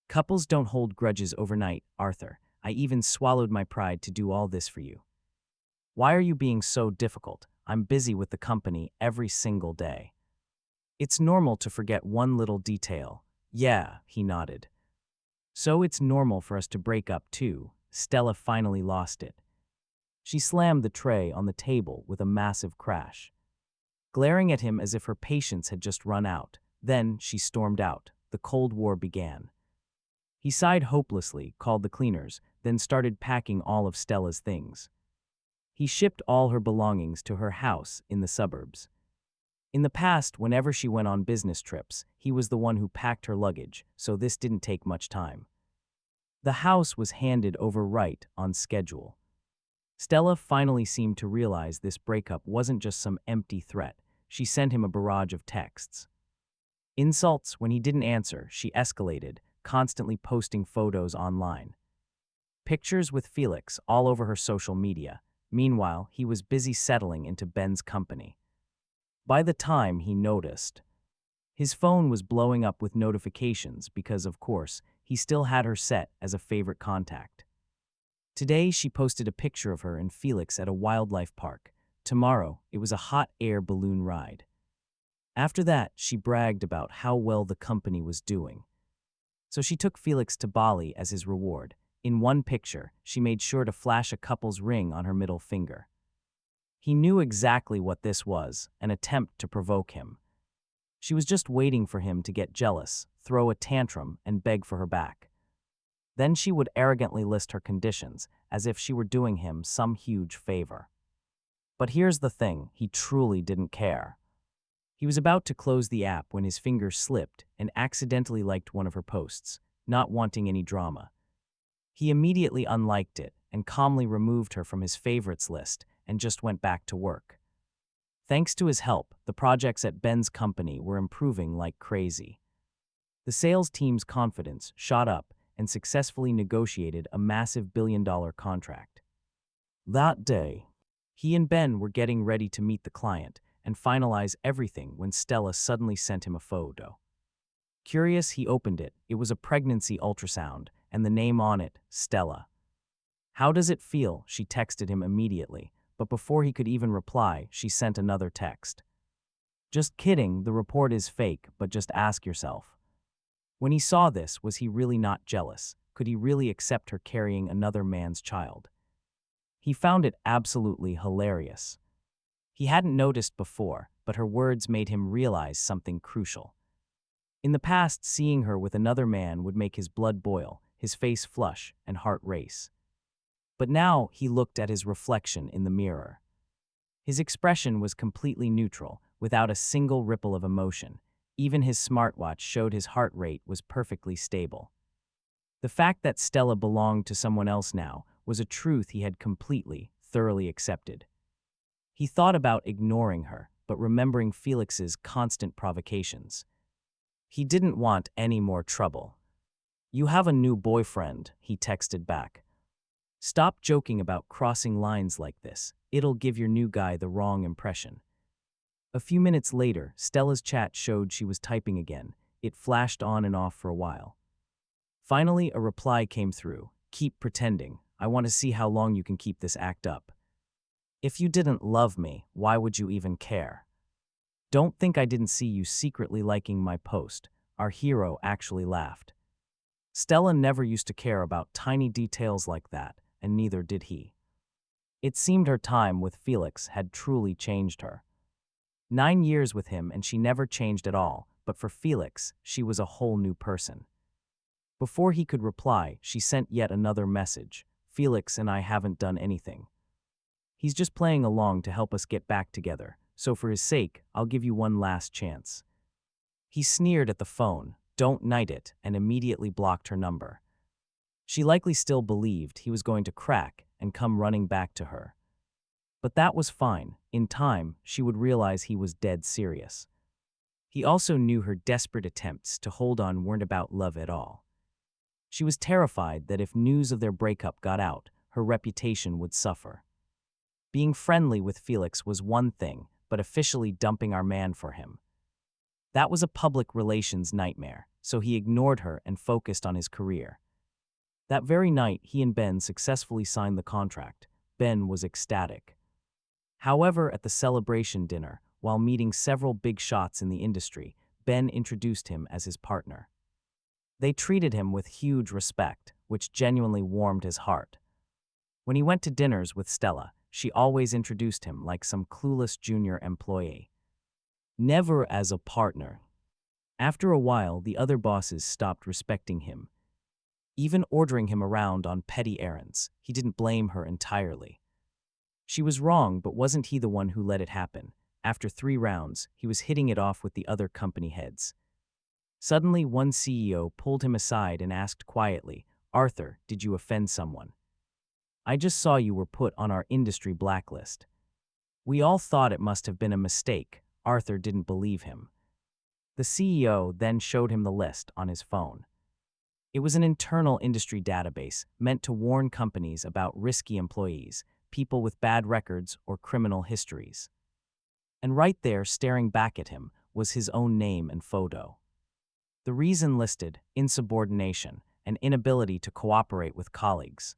"Couples don't hold grudges overnight, Arthur. I even swallowed my pride to do all this for you. Why are you being so difficult? I'm busy with the company every single day." "It's normal to forget one little detail." "Yeah," he nodded. "So it's normal for us to break up too." Stella finally lost it. She slammed the tray on the table with a massive crash, glaring at him as if her patience had just run out. Then she stormed out. The Cold War began. He sighed hopelessly, called the cleaners, then started packing all of Stella's things. He shipped all her belongings to her house in the suburbs. In the past, whenever she went on business trips, he was the one who packed her luggage, so this didn't take much time. The house was handed over right on schedule. Stella finally seemed to realize this breakup wasn't just some empty threat. She sent him a barrage of texts. Insults when he didn't answer. She escalated, constantly posting photos online. Pictures with Felix all over her social media. Meanwhile, he was busy settling into Ben's company. By the time he noticed, his phone was blowing up with notifications because, of course, he still had her set as a favorite contact. Today, she posted a picture of her and Felix at a wildlife park. Tomorrow, it was a hot air balloon ride. After that, she bragged about how well the company was doing. So she took Felix to Bali as his reward. In one picture, she made sure to flash a couple's ring on her middle finger. He knew exactly what this was, an attempt to provoke him. She was just waiting for him to get jealous, throw a tantrum, and beg for her back. Then she would arrogantly list her conditions, as if she were doing him some huge favor. But here's the thing, he truly didn't care. He was about to close the app when his finger slipped and accidentally liked one of her posts. not wanting any drama. He immediately unliked it and calmly removed her from his favorites list and just went back to work. Thanks to his help, the projects at Ben's company were improving like crazy. The sales team's confidence shot up and successfully negotiated a massive billion-dollar contract. That day, he and Ben were getting ready to meet the client and finalize everything when Stella suddenly sent him a photo. Curious, he opened it. It was a pregnancy ultrasound, and the name on it, Stella. "How does it feel?" she texted him immediately, but before he could even reply, she sent another text. "Just kidding, the report is fake, but just ask yourself." When he saw this, was he really not jealous? Could he really accept her carrying another man's child? He found it absolutely hilarious. He hadn't noticed before, but her words made him realize something crucial. In the past, seeing her with another man would make his blood boil, his face flush, and heart race. But now he looked at his reflection in the mirror. His expression was completely neutral, without a single ripple of emotion. Even his smartwatch showed his heart rate was perfectly stable. The fact that Stella belonged to someone else now was a truth he had completely, thoroughly accepted. He thought about ignoring her, but remembering Felix's constant provocations. He didn't want any more trouble. "You have a new boyfriend," he texted back. "Stop joking about crossing lines like this. It'll give your new guy the wrong impression." A few minutes later, Stella's chat showed she was typing again. It flashed on and off for a while. Finally, a reply came through. "Keep pretending. I want to see how long you can keep this act up. If you didn't love me, why would you even care? Don't think I didn't see you secretly liking my post." Our hero actually laughed. Stella never used to care about tiny details like that, and neither did he. It seemed her time with Felix had truly changed her. 9 years with him and she never changed at all, but for Felix, she was a whole new person. Before he could reply, she sent yet another message. "Felix and I haven't done anything. He's just playing along to help us get back together, so for his sake, I'll give you one last chance." He sneered at the phone, "Don't night it," and immediately blocked her number. She likely still believed he was going to crack and come running back to her. But that was fine. In time, she would realize he was dead serious. He also knew her desperate attempts to hold on weren't about love at all. She was terrified that if news of their breakup got out, her reputation would suffer. Being friendly with Felix was one thing, but officially dumping our man for him. That was a public relations nightmare, so he ignored her and focused on his career. That very night, he and Ben successfully signed the contract. Ben was ecstatic. However, at the celebration dinner, while meeting several big shots in the industry, Ben introduced him as his partner. They treated him with huge respect, which genuinely warmed his heart. When he went to dinners with Stella, she always introduced him like some clueless junior employee. Never as a partner. After a while, the other bosses stopped respecting him. Even ordering him around on petty errands, he didn't blame her entirely. She was wrong, but wasn't he the one who let it happen? After 3 rounds, he was hitting it off with the other company heads. Suddenly, one CEO pulled him aside and asked quietly, "Arthur, did you offend someone? I just saw you were put on our industry blacklist." We all thought it must have been a mistake. Arthur didn't believe him. The CEO then showed him the list on his phone. It was an internal industry database meant to warn companies about risky employees, people with bad records or criminal histories. And right there, staring back at him, was his own name and photo. The reason listed: insubordination, an inability to cooperate with colleagues.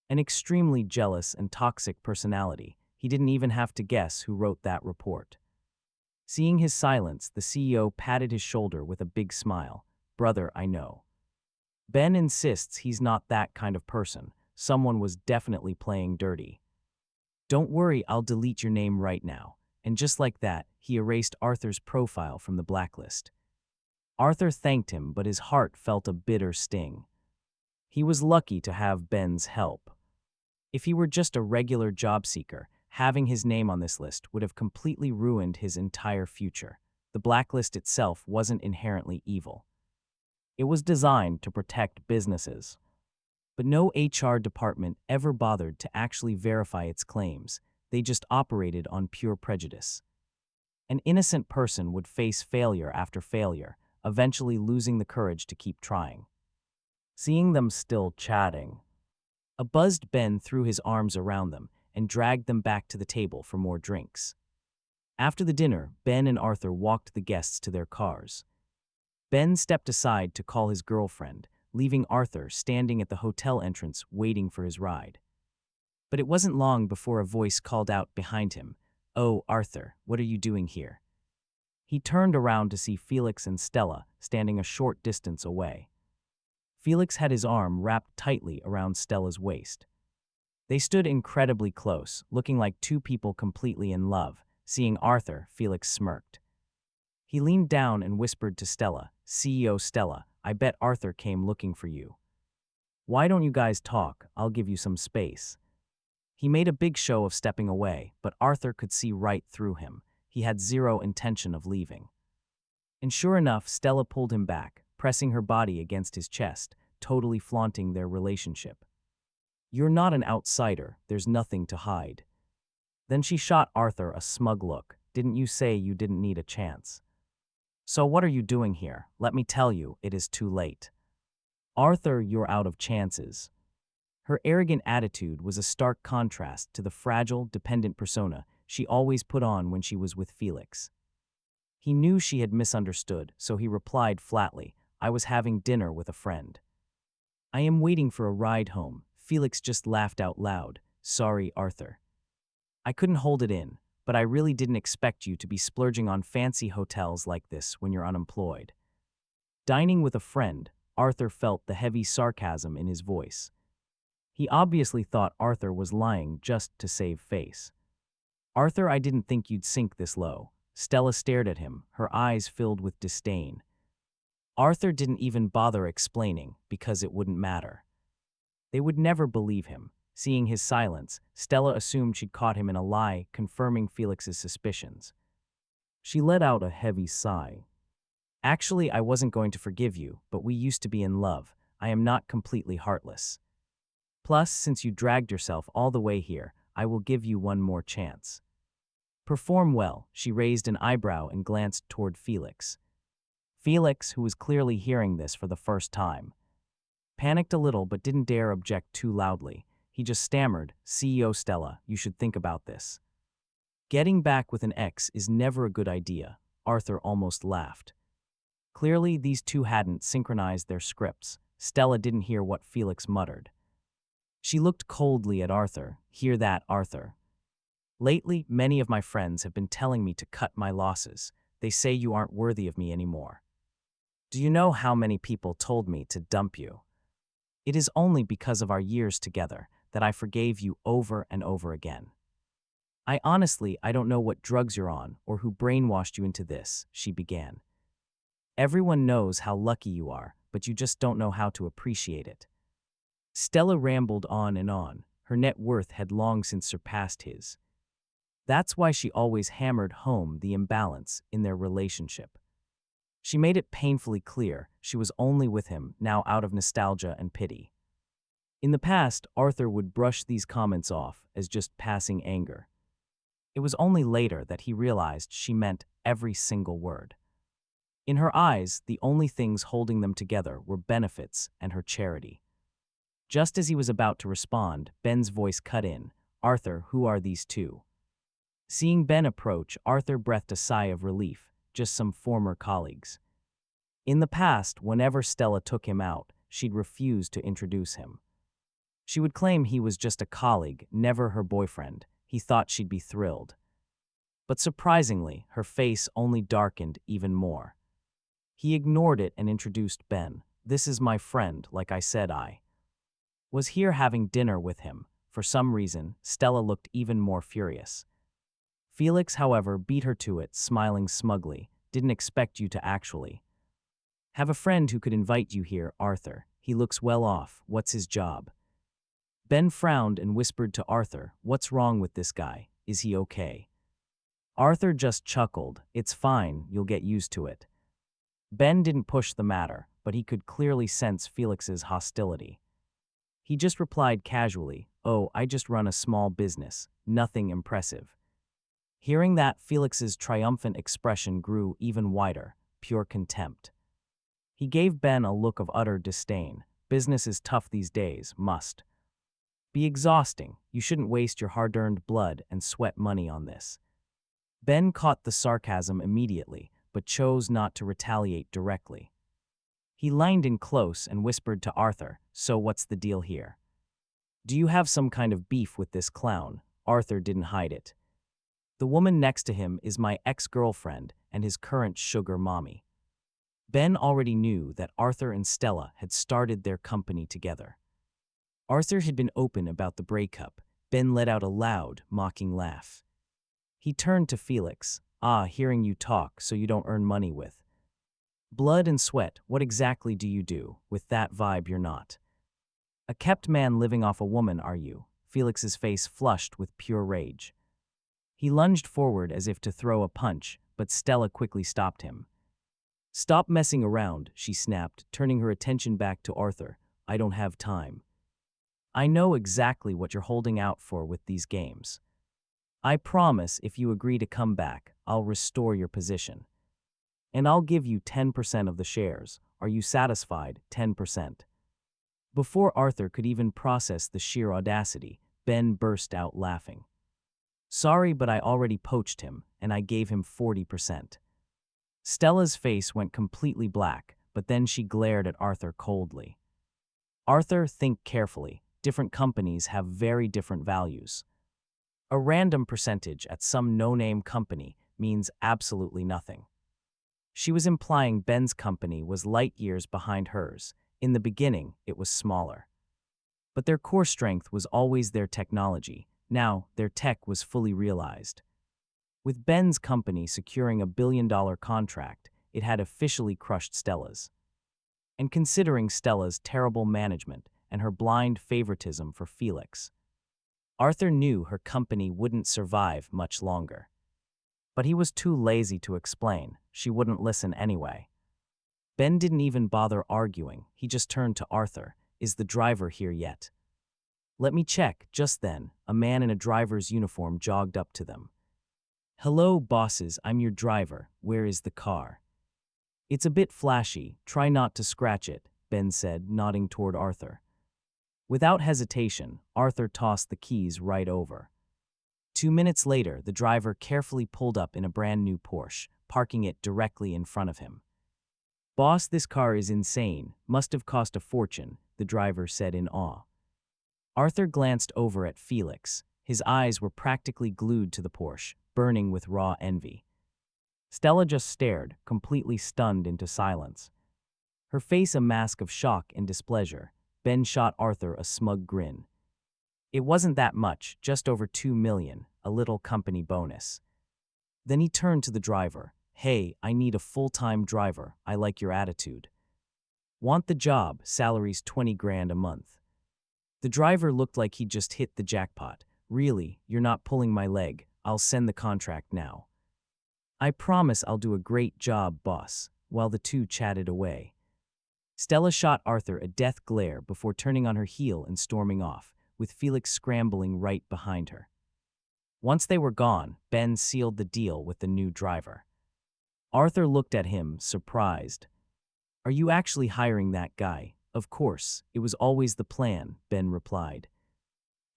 An extremely jealous and toxic personality. He didn't even have to guess who wrote that report. Seeing his silence, the CEO patted his shoulder with a big smile. "Brother, I know. Ben insists he's not that kind of person. Someone was definitely playing dirty. Don't worry, I'll delete your name right now." And just like that, he erased Arthur's profile from the blacklist. Arthur thanked him, but his heart felt a bitter sting. He was lucky to have Ben's help. If he were just a regular job seeker, having his name on this list would have completely ruined his entire future. The blacklist itself wasn't inherently evil. It was designed to protect businesses. But no HR department ever bothered to actually verify its claims. They just operated on pure prejudice. An innocent person would face failure after failure, eventually losing the courage to keep trying. Seeing them still chatting, a buzzed Ben threw his arms around them and dragged them back to the table for more drinks. After the dinner, Ben and Arthur walked the guests to their cars. Ben stepped aside to call his girlfriend, leaving Arthur standing at the hotel entrance waiting for his ride. But it wasn't long before a voice called out behind him, "Oh, Arthur, what are you doing here?" He turned around to see Felix and Stella standing a short distance away. Felix had his arm wrapped tightly around Stella's waist. They stood incredibly close, looking like two people completely in love. Seeing Arthur, Felix smirked. He leaned down and whispered to Stella, "CEO Stella, I bet Arthur came looking for you. Why don't you guys talk? I'll give you some space." He made a big show of stepping away, but Arthur could see right through him. He had zero intention of leaving. And sure enough, Stella pulled him back, pressing her body against his chest, totally flaunting their relationship. "You're not an outsider, there's nothing to hide." Then she shot Arthur a smug look. "Didn't you say you didn't need a chance? So what are you doing here? Let me tell you, it is too late. Arthur, you're out of chances." Her arrogant attitude was a stark contrast to the fragile, dependent persona she always put on when she was with Felix. He knew she had misunderstood, so he replied flatly, "I was having dinner with a friend." "I am waiting for a ride home." Felix just laughed out loud. "Sorry, Arthur. I couldn't hold it in, but I really didn't expect you to be splurging on fancy hotels like this when you're unemployed." Dining with a friend, Arthur felt the heavy sarcasm in his voice. He obviously thought Arthur was lying just to save face. "Arthur, I didn't think you'd sink this low." Stella stared at him, her eyes filled with disdain. Arthur didn't even bother explaining, because it wouldn't matter. They would never believe him. Seeing his silence, Stella assumed she'd caught him in a lie, confirming Felix's suspicions. She let out a heavy sigh. "Actually, I wasn't going to forgive you, but we used to be in love. I am not completely heartless. Plus, since you dragged yourself all the way here, I will give you one more chance. Perform well." She raised an eyebrow and glanced toward Felix. Felix, who was clearly hearing this for the first time, panicked a little but didn't dare object too loudly. He just stammered, "CEO Stella, you should think about this. Getting back with an ex is never a good idea." Arthur almost laughed. Clearly, these two hadn't synchronized their scripts. Stella didn't hear what Felix muttered. She looked coldly at Arthur. "Hear that, Arthur? Lately, many of my friends have been telling me to cut my losses. They say you aren't worthy of me anymore. Do you know how many people told me to dump you? It is only because of our years together that I forgave you over and over again. I don't know what drugs you're on or who brainwashed you into this," she began. "Everyone knows how lucky you are, but you just don't know how to appreciate it." Stella rambled on and on. Her net worth had long since surpassed his. That's why she always hammered home the imbalance in their relationship. She made it painfully clear she was only with him now out of nostalgia and pity. In the past, Arthur would brush these comments off as just passing anger. It was only later that he realized she meant every single word. In her eyes, the only things holding them together were benefits and her charity. Just as he was about to respond, Ben's voice cut in. "Arthur, who are these two?" Seeing Ben approach, Arthur breathed a sigh of relief. Just some former colleagues. In the past, whenever Stella took him out, she'd refuse to introduce him. She would claim he was just a colleague, never her boyfriend. He thought she'd be thrilled. But surprisingly, her face only darkened even more. He ignored it and introduced Ben. "This is my friend, like I said I was here having dinner with him." For some reason, Stella looked even more furious. Felix, however, beat her to it, smiling smugly. "Didn't expect you to actually have a friend who could invite you here, Arthur. He looks well off. What's his job?" Ben frowned and whispered to Arthur, "What's wrong with this guy? Is he okay?" Arthur just chuckled. "It's fine, you'll get used to it." Ben didn't push the matter, but he could clearly sense Felix's hostility. He just replied casually, "Oh, I just run a small business, nothing impressive." Hearing that, Felix's triumphant expression grew even wider, pure contempt. He gave Ben a look of utter disdain. "Business is tough these days, must be exhausting. You shouldn't waste your hard-earned blood and sweat money on this." Ben caught the sarcasm immediately, but chose not to retaliate directly. He leaned in close and whispered to Arthur, "So what's the deal here? Do you have some kind of beef with this clown?" Arthur didn't hide it. "The woman next to him is my ex-girlfriend and his current sugar mommy." Ben already knew that Arthur and Stella had started their company together. Arthur had been open about the breakup. Ben let out a loud, mocking laugh. He turned to Felix. "Hearing you talk so you don't earn money with blood and sweat, what exactly do you do? With that vibe you're not a kept man living off a woman, are you?" Felix's face flushed with pure rage. He lunged forward as if to throw a punch, but Stella quickly stopped him. "Stop messing around," she snapped, turning her attention back to Arthur. "I don't have time. I know exactly what you're holding out for with these games. I promise if you agree to come back, I'll restore your position. And I'll give you 10% of the shares. Are you satisfied? 10%. Before Arthur could even process the sheer audacity, Ben burst out laughing. "Sorry, but I already poached him, and I gave him 40%. Stella's face went completely black, but then she glared at Arthur coldly. "Arthur, think carefully. Different companies have very different values. A random percentage at some no-name company means absolutely nothing." She was implying Ben's company was light years behind hers. In the beginning, it was smaller. But their core strength was always their technology. Now, their tech was fully realized. With Ben's company securing $1 billion contract, it had officially crushed Stella's. And considering Stella's terrible management and her blind favoritism for Felix, Arthur knew her company wouldn't survive much longer. But he was too lazy to explain. She wouldn't listen anyway. Ben didn't even bother arguing. He just turned to Arthur. "Is the driver here yet?" "Let me check." Just then, a man in a driver's uniform jogged up to them. "Hello, bosses, I'm your driver. Where is the car?" "It's a bit flashy. Try not to scratch it," Ben said, nodding toward Arthur. Without hesitation, Arthur tossed the keys right over. 2 minutes later, the driver carefully pulled up in a brand new Porsche, parking it directly in front of him. "Boss, this car is insane. Must have cost a fortune," the driver said in awe. Arthur glanced over at Felix. His eyes were practically glued to the Porsche, burning with raw envy. Stella just stared, completely stunned into silence. Her face a mask of shock and displeasure. Ben shot Arthur a smug grin. "It wasn't that much, just over $2 million, a little company bonus." Then he turned to the driver. "Hey, I need a full-time driver. I like your attitude. Want the job, salary's 20 grand a month." The driver looked like he'd just hit the jackpot. "Really, you're not pulling my leg. I'll send the contract now." "I promise I'll do a great job, boss," while the two chatted away. Stella shot Arthur a death glare before turning on her heel and storming off, with Felix scrambling right behind her. Once they were gone, Ben sealed the deal with the new driver. Arthur looked at him, surprised. "Are you actually hiring that guy?" "Of course, it was always the plan," Ben replied.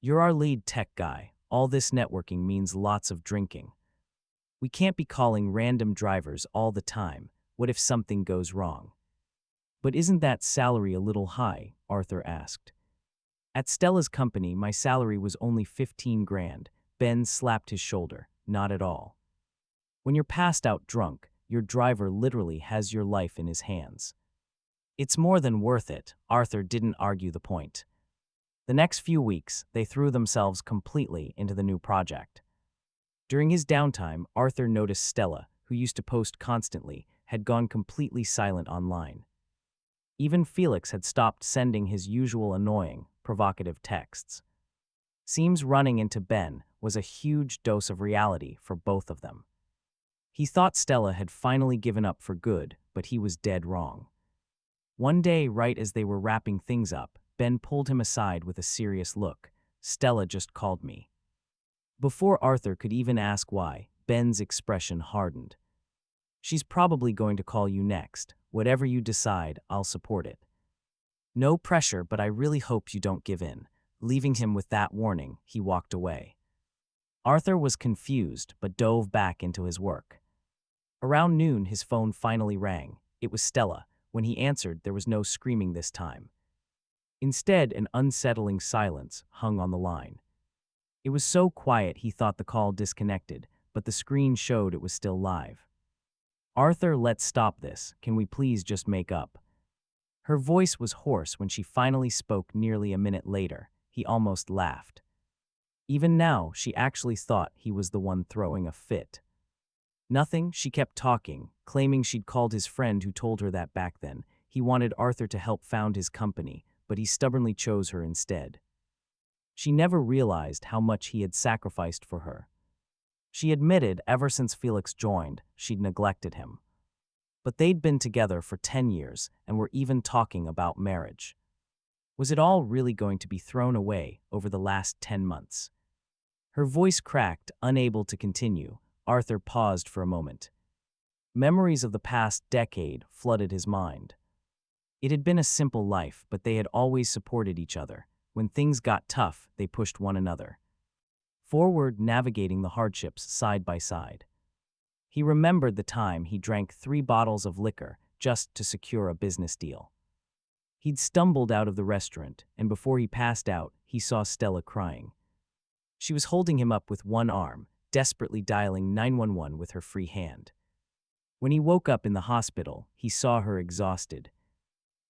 "You're our lead tech guy. All this networking means lots of drinking. We can't be calling random drivers all the time. What if something goes wrong?" "But isn't that salary a little high?" Arthur asked. "At Stella's company, my salary was only 15 grand. Ben slapped his shoulder. "Not at all. When you're passed out drunk, your driver literally has your life in his hands. It's more than worth it." Arthur didn't argue the point. The next few weeks, they threw themselves completely into the new project. During his downtime, Arthur noticed Stella, who used to post constantly, had gone completely silent online. Even Felix had stopped sending his usual annoying, provocative texts. Seems running into Ben was a huge dose of reality for both of them. He thought Stella had finally given up for good, but he was dead wrong. One day, right as they were wrapping things up, Ben pulled him aside with a serious look. "Stella just called me." Before Arthur could even ask why, Ben's expression hardened. "She's probably going to call you next. Whatever you decide, I'll support it." "No pressure, but I really hope you don't give in." Leaving him with that warning, he walked away. Arthur was confused, but dove back into his work. Around noon, his phone finally rang. It was Stella. When he answered, there was no screaming this time. Instead, an unsettling silence hung on the line. It was so quiet he thought the call disconnected, but the screen showed it was still live. "Arthur, let's stop this. Can we please just make up?" Her voice was hoarse when she finally spoke nearly a minute later. He almost laughed. Even now, she actually thought he was the one throwing a fit. "Nothing," she kept talking, claiming she'd called his friend who told her that back then. He wanted Arthur to help found his company, but he stubbornly chose her instead. She never realized how much he had sacrificed for her. She admitted ever since Felix joined, she'd neglected him. But they'd been together for 10 years and were even talking about marriage. Was it all really going to be thrown away over the last 10 months? Her voice cracked, unable to continue. Arthur paused for a moment. Memories of the past decade flooded his mind. It had been a simple life, but they had always supported each other. When things got tough, they pushed one another forward, navigating the hardships side by side. He remembered the time he drank 3 bottles of liquor just to secure a business deal. He'd stumbled out of the restaurant, and before he passed out, he saw Stella crying. She was holding him up with one arm, desperately dialing 911 with her free hand. When he woke up in the hospital, he saw her exhausted.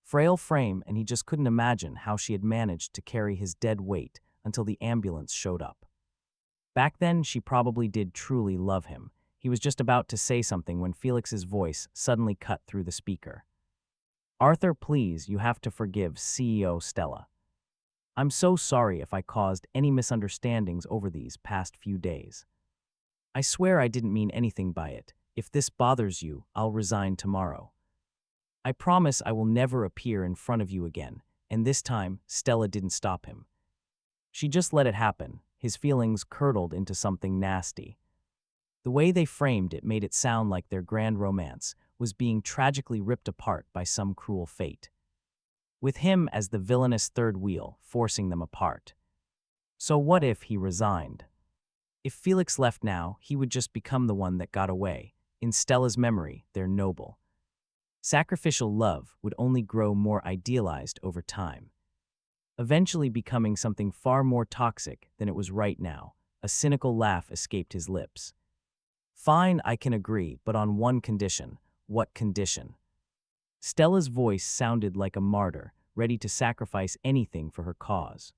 Frail frame, and he just couldn't imagine how she had managed to carry his dead weight until the ambulance showed up. Back then, she probably did truly love him. He was just about to say something when Felix's voice suddenly cut through the speaker. "Arthur, please, you have to forgive CEO Stella. I'm so sorry if I caused any misunderstandings over these past few days. I swear I didn't mean anything by it. If this bothers you, I'll resign tomorrow. I promise I will never appear in front of you again." And this time, Stella didn't stop him. She just let it happen. His feelings curdled into something nasty. The way they framed it made it sound like their grand romance was being tragically ripped apart by some cruel fate, with him as the villainous third wheel forcing them apart. So what if he resigned? If Felix left now, he would just become the one that got away. In Stella's memory, their noble, sacrificial love would only grow more idealized over time, eventually becoming something far more toxic than it was right now. A cynical laugh escaped his lips. "Fine, I can agree, but on one condition." "What condition?" Stella's voice sounded like a martyr, ready to sacrifice anything for her cause.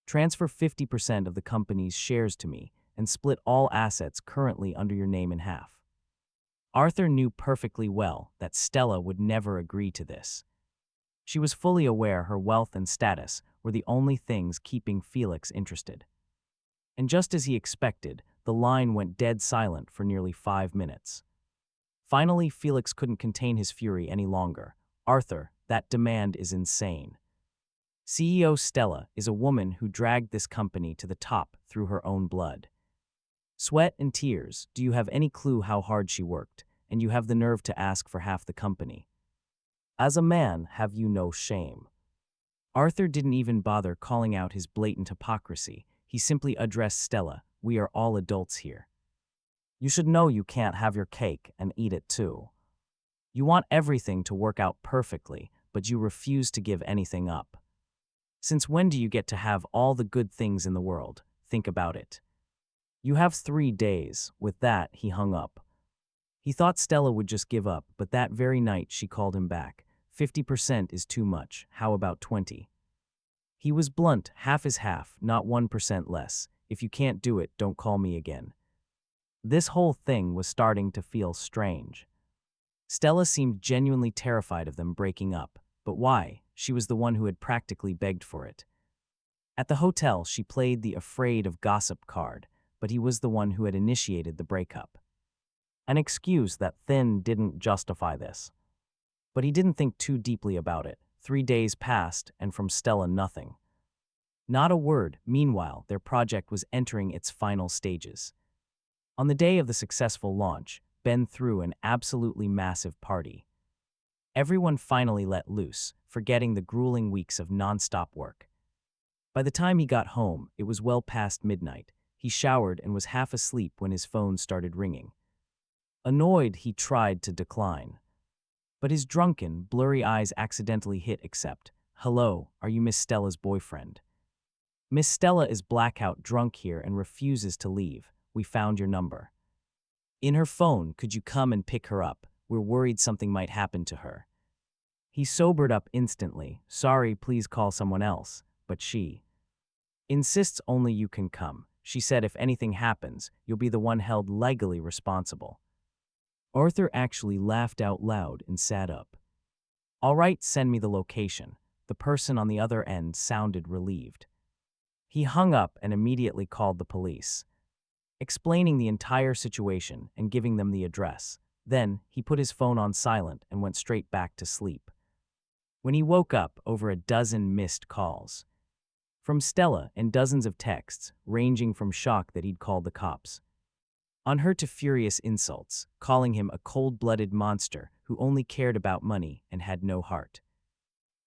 "Transfer 50% of the company's shares to me and split all assets currently under your name in half." Arthur knew perfectly well that Stella would never agree to this. She was fully aware her wealth and status were the only things keeping Felix interested. And just as he expected, the line went dead silent for nearly 5 minutes. Finally, Felix couldn't contain his fury any longer. "Arthur, that demand is insane. CEO Stella is a woman who dragged this company to the top through her own blood. Sweat and tears. Do you have any clue how hard she worked? And you have the nerve to ask for half the company. As a man, have you no shame?" Arthur didn't even bother calling out his blatant hypocrisy. He simply addressed Stella. "We are all adults here. You should know you can't have your cake and eat it too. You want everything to work out perfectly, but you refuse to give anything up. Since when do you get to have all the good things in the world? Think about it. You have 3 days." With that, he hung up. He thought Stella would just give up, but that very night she called him back. 50% is too much. How about 20? He was blunt. Half is half, not 1% less. If you can't do it, don't call me again. This whole thing was starting to feel strange. Stella seemed genuinely terrified of them breaking up. But why? She was the one who had practically begged for it. At the hotel, she played the afraid of gossip card, but he was the one who had initiated the breakup. An excuse that thin didn't justify this. But he didn't think too deeply about it. 3 days passed, and from Stella, nothing. Not a word. Meanwhile, their project was entering its final stages. On the day of the successful launch, Ben threw an absolutely massive party. Everyone finally let loose, forgetting the grueling weeks of nonstop work. By the time he got home, it was well past midnight. He showered and was half asleep when his phone started ringing. Annoyed, he tried to decline. But his drunken, blurry eyes accidentally hit accept. "Hello, are you Miss Stella's boyfriend? Miss Stella is blackout drunk here and refuses to leave. We found your number. In her phone, could you come and pick her up? We're worried something might happen to her." He sobered up instantly. "Sorry, please call someone else." But she insists only you can come. She said if anything happens, you'll be the one held legally responsible. Arthur actually laughed out loud and sat up. "All right, send me the location." The person on the other end sounded relieved. He hung up and immediately called the police, explaining the entire situation and giving them the address. Then, he put his phone on silent and went straight back to sleep. When he woke up, over a dozen missed calls from Stella and dozens of texts, ranging from shock that he'd called the cops on her to furious insults, calling him a cold-blooded monster who only cared about money and had no heart.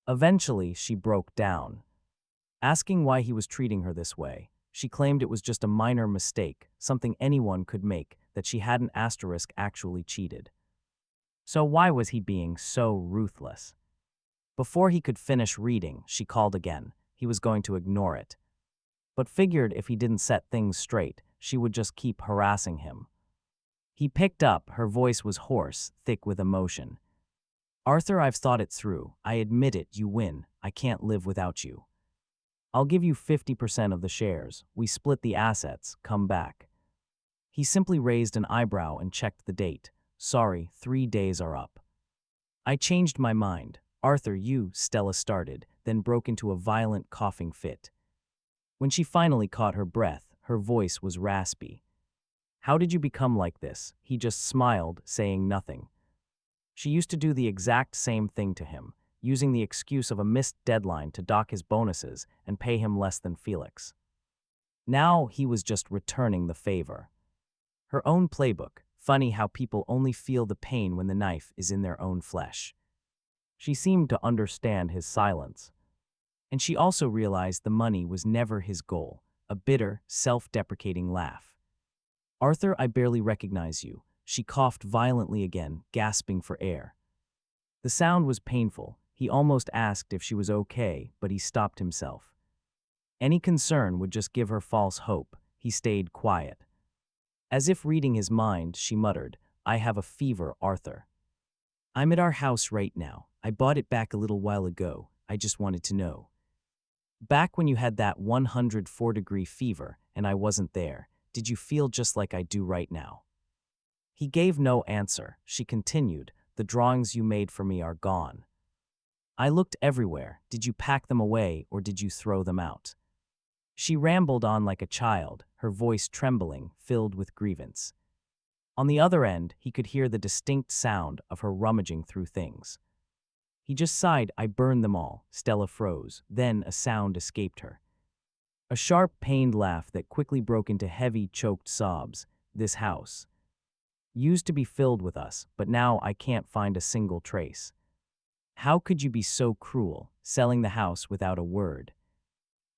Eventually, she broke down. Asking why he was treating her this way, she claimed it was just a minor mistake, something anyone could make, that she hadn't actually cheated. So why was he being so ruthless? Before he could finish reading, she called again. He was going to ignore it, but figured if he didn't set things straight, she would just keep harassing him. He picked up. Her voice was hoarse, thick with emotion. "Arthur, I've thought it through. I admit it, you win. I can't live without you. I'll give you 50% of the shares. We split the assets. Come back." He simply raised an eyebrow and checked the date. "Sorry, 3 days are up." "I changed my mind." "Arthur, you," Stella started, then broke into a violent coughing fit. When she finally caught her breath, her voice was raspy. "How did you become like this?" He just smiled, saying nothing. She used to do the exact same thing to him, using the excuse of a missed deadline to dock his bonuses and pay him less than Felix. Now he was just returning the favor. Her own playbook. Funny how people only feel the pain when the knife is in their own flesh. She seemed to understand his silence. And she also realized the money was never his goal, a bitter, self-deprecating laugh. "Arthur, I barely recognize you." She coughed violently again, gasping for air. The sound was painful. He almost asked if she was okay, but he stopped himself. Any concern would just give her false hope. He stayed quiet. As if reading his mind, she muttered, "I have a fever, Arthur. I'm at our house right now. I bought it back a little while ago. I just wanted to know. Back when you had that 104-degree fever and I wasn't there, did you feel just like I do right now?" He gave no answer. She continued, "The drawings you made for me are gone. I looked everywhere. Did you pack them away or did you throw them out?" She rambled on like a child, her voice trembling, filled with grievance. On the other end, he could hear the distinct sound of her rummaging through things. He just sighed. "I burned them all." Stella froze. Then a sound escaped her. A sharp, pained laugh that quickly broke into heavy, choked sobs. "This house used to be filled with us, but now I can't find a single trace. How could you be so cruel, selling the house without a word?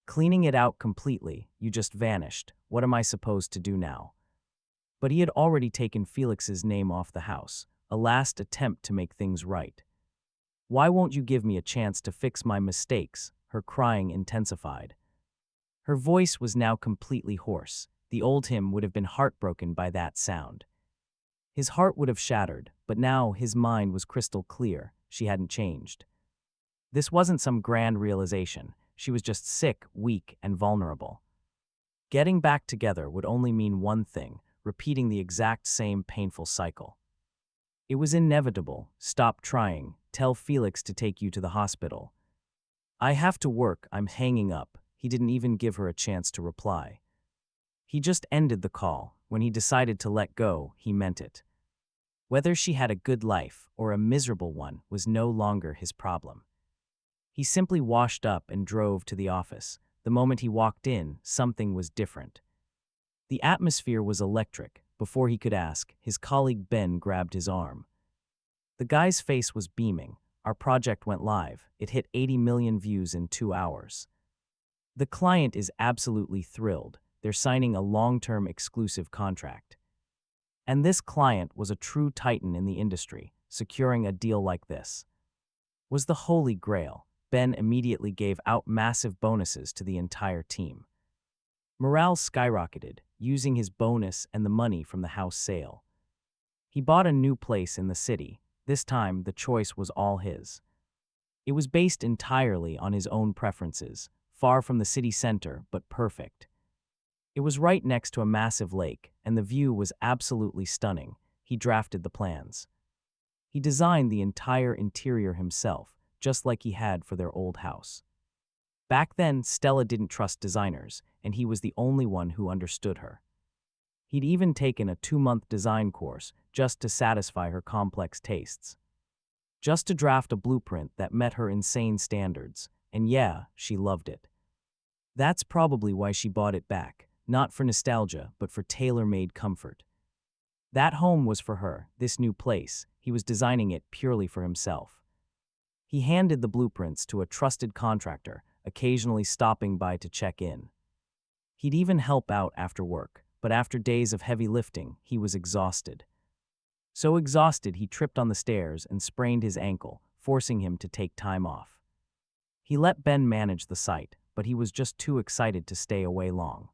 Cleaning it out completely, you just vanished. What am I supposed to do now?" But he had already taken Felix's name off the house, a last attempt to make things right. "Why won't you give me a chance to fix my mistakes?" Her crying intensified. Her voice was now completely hoarse. The old him would have been heartbroken by that sound. His heart would have shattered, but now his mind was crystal clear. She hadn't changed. This wasn't some grand realization. She was just sick, weak, and vulnerable. Getting back together would only mean one thing: repeating the exact same painful cycle. It was inevitable. "Stop trying. Tell Felix to take you to the hospital." "I have to work. I'm hanging up." He didn't even give her a chance to reply. He just ended the call. When he decided to let go, he meant it. Whether she had a good life or a miserable one was no longer his problem. He simply washed up and drove to the office. The moment he walked in, something was different. The atmosphere was electric. Before he could ask, his colleague Ben grabbed his arm. The guy's face was beaming. Our project went live. It hit 80 million views in 2 hours. The client is absolutely thrilled. They're signing a long-term exclusive contract. And this client was a true titan in the industry. Securing a deal like this was the holy grail. Ben immediately gave out massive bonuses to the entire team. Morale skyrocketed, using his bonus and the money from the house sale. He bought a new place in the city. This time, the choice was all his. It was based entirely on his own preferences, far from the city center, but perfect. It was right next to a massive lake, and the view was absolutely stunning. He drafted the plans. He designed the entire interior himself, just like he had for their old house. Back then, Stella didn't trust designers, and he was the only one who understood her. He'd even taken a 2-month design course just to satisfy her complex tastes. Just to draft a blueprint that met her insane standards, and yeah, she loved it. That's probably why she bought it back, not for nostalgia, but for tailor-made comfort. That home was for her, this new place. He was designing it purely for himself. He handed the blueprints to a trusted contractor, occasionally stopping by to check in. He'd even help out after work, but after days of heavy lifting, he was exhausted. So exhausted he tripped on the stairs and sprained his ankle, forcing him to take time off. He let Ben manage the site, but he was just too excited to stay away long.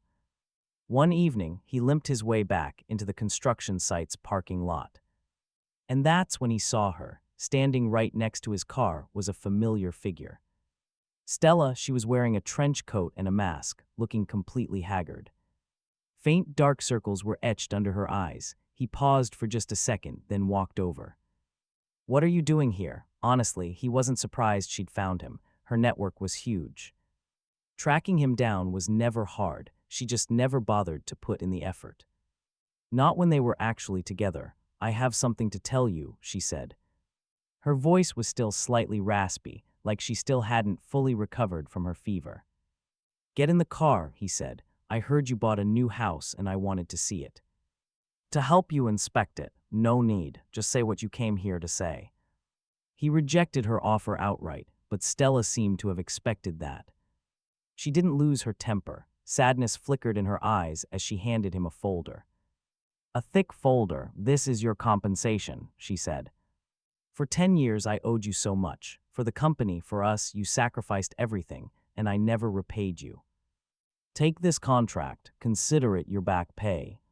One evening, he limped his way back into the construction site's parking lot. And that's when he saw her. Standing right next to his car was a familiar figure. Stella, she was wearing a trench coat and a mask, looking completely haggard. Faint dark circles were etched under her eyes. He paused for just a second, then walked over. "What are you doing here?" Honestly, he wasn't surprised she'd found him. Her network was huge. Tracking him down was never hard. She just never bothered to put in the effort. Not when they were actually together. "I have something to tell you," she said. Her voice was still slightly raspy, like she still hadn't fully recovered from her fever. "Get in the car," he said. "I heard you bought a new house and I wanted to see it." "To help you inspect it." "No need, just say what you came here to say." He rejected her offer outright, but Stella seemed to have expected that. She didn't lose her temper. Sadness flickered in her eyes as she handed him a folder. A thick folder. "This is your compensation," she said. "For 10 years I owed you so much. For the company, for us, you sacrificed everything, and I never repaid you. Take this contract, consider it your back pay.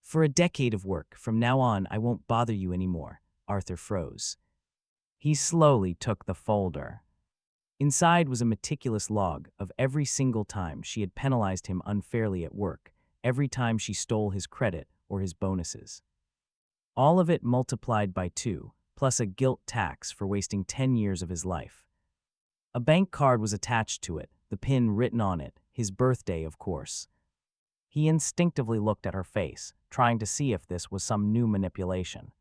For a decade of work, from now on I won't bother you anymore." Arthur froze. He slowly took the folder. Inside was a meticulous log of every single time she had penalized him unfairly at work, every time she stole his credit or his bonuses. All of it multiplied by 2, plus a guilt tax for wasting 10 years of his life. A bank card was attached to it, the pin written on it, his birthday, of course. He instinctively looked at her face, trying to see if this was some new manipulation.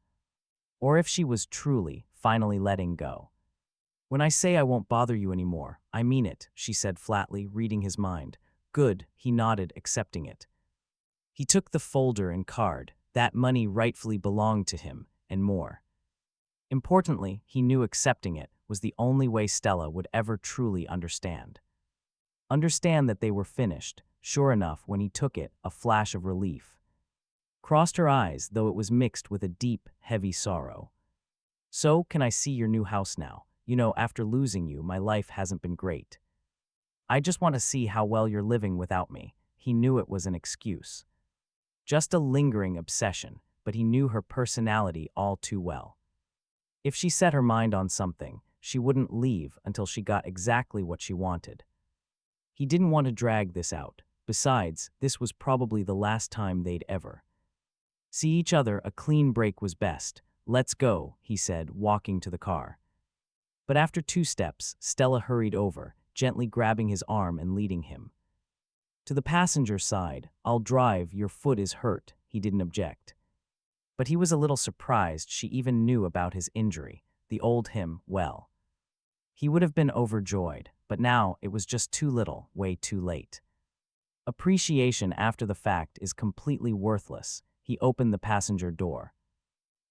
Or if she was truly, finally letting go. "When I say I won't bother you anymore, I mean it," she said flatly, reading his mind. "Good," he nodded, accepting it. He took the folder and card. That money rightfully belonged to him, and more. Importantly, he knew accepting it was the only way Stella would ever truly understand. Understand that they were finished. Sure enough, when he took it, a flash of relief crossed her eyes, though it was mixed with a deep, heavy sorrow. "So, can I see your new house now? You know, after losing you, my life hasn't been great. I just want to see how well you're living without me." He knew it was an excuse. Just a lingering obsession, but he knew her personality all too well. If she set her mind on something, she wouldn't leave until she got exactly what she wanted. He didn't want to drag this out. Besides, this was probably the last time they'd ever see each other. A clean break was best. "Let's go," he said, walking to the car. But after 2 steps, Stella hurried over, gently grabbing his arm and leading him to the passenger side. "I'll drive, your foot is hurt." He didn't object. But he was a little surprised she even knew about his injury, the old him well. He would have been overjoyed, but now it was just too little, way too late. Appreciation after the fact is completely worthless. He opened the passenger door.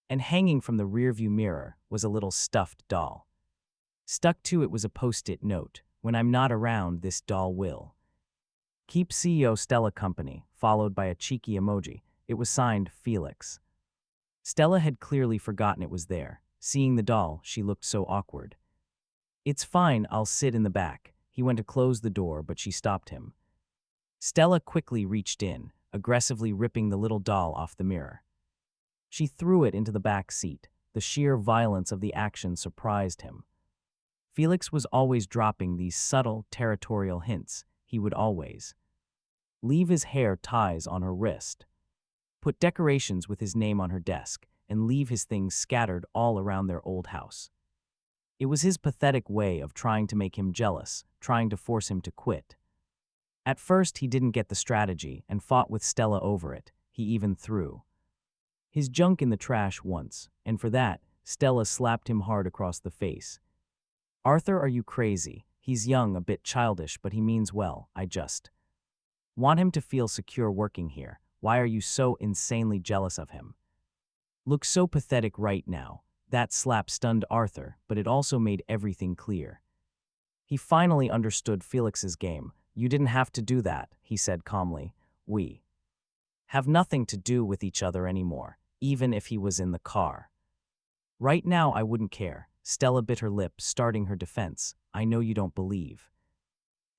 And hanging from the rearview mirror was a little stuffed doll. Stuck to it was a post-it note: "When I'm not around, this doll will keep CEO Stella company," followed by a cheeky emoji. It was signed Felix. Stella had clearly forgotten it was there. Seeing the doll, she looked so awkward. "It's fine, I'll sit in the back." He went to close the door, but she stopped him. Stella quickly reached in, aggressively ripping the little doll off the mirror. She threw it into the back seat. The sheer violence of the action surprised him. Felix was always dropping these subtle, territorial hints. He would always leave his hair ties on her wrist, put decorations with his name on her desk, and leave his things scattered all around their old house. It was his pathetic way of trying to make him jealous, trying to force him to quit. At first, he didn't get the strategy and fought with Stella over it. He even threw his junk in the trash once, and for that, Stella slapped him hard across the face. "Arthur, are you crazy? He's young, a bit childish, but he means well. I just want him to feel secure working here. Why are you so insanely jealous of him?" "Looks so pathetic right now." That slap stunned Arthur, but it also made everything clear. He finally understood Felix's game. "You didn't have to do that," he said calmly. "We have nothing to do with each other anymore, even if he was in the car. Right now, I wouldn't care." Stella bit her lip, starting her defense. "I know you don't believe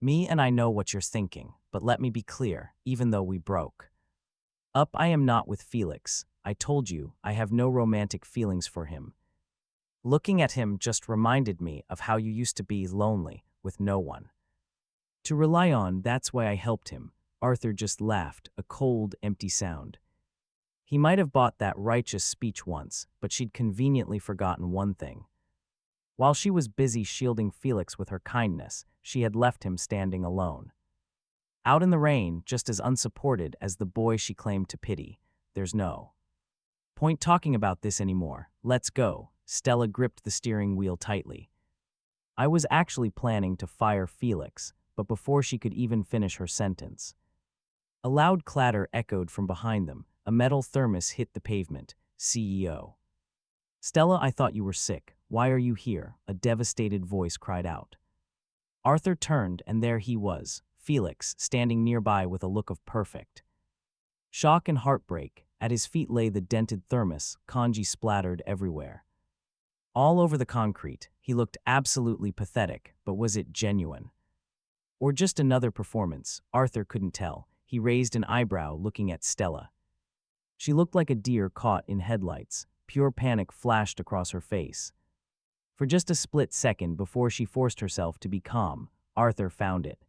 me, and I know what you're thinking, but let me be clear, even though we broke up, I am not with Felix. I told you, I have no romantic feelings for him. Looking at him just reminded me of how you used to be, lonely, with no one to rely on. That's why I helped him." Arthur just laughed, a cold, empty sound. He might have bought that righteous speech once, but she'd conveniently forgotten one thing. While she was busy shielding Felix with her kindness, she had left him standing alone, out in the rain, just as unsupported as the boy she claimed to pity. "There's no point talking about this anymore. Let's go." Stella gripped the steering wheel tightly. "I was actually planning to fire Felix," but before she could even finish her sentence, a loud clatter echoed from behind them. A metal thermos hit the pavement. "CEO Stella, I thought you were sick. Why are you here?" a devastated voice cried out. Arthur turned, and there he was, Felix, standing nearby with a look of perfect shock and heartbreak. At his feet lay the dented thermos, kanji splattered everywhere, all over the concrete. He looked absolutely pathetic, but was it genuine? Or just another performance? Arthur couldn't tell. He raised an eyebrow, looking at Stella. She looked like a deer caught in headlights. Pure panic flashed across her face. For just a split second before she forced herself to be calm, Arthur found it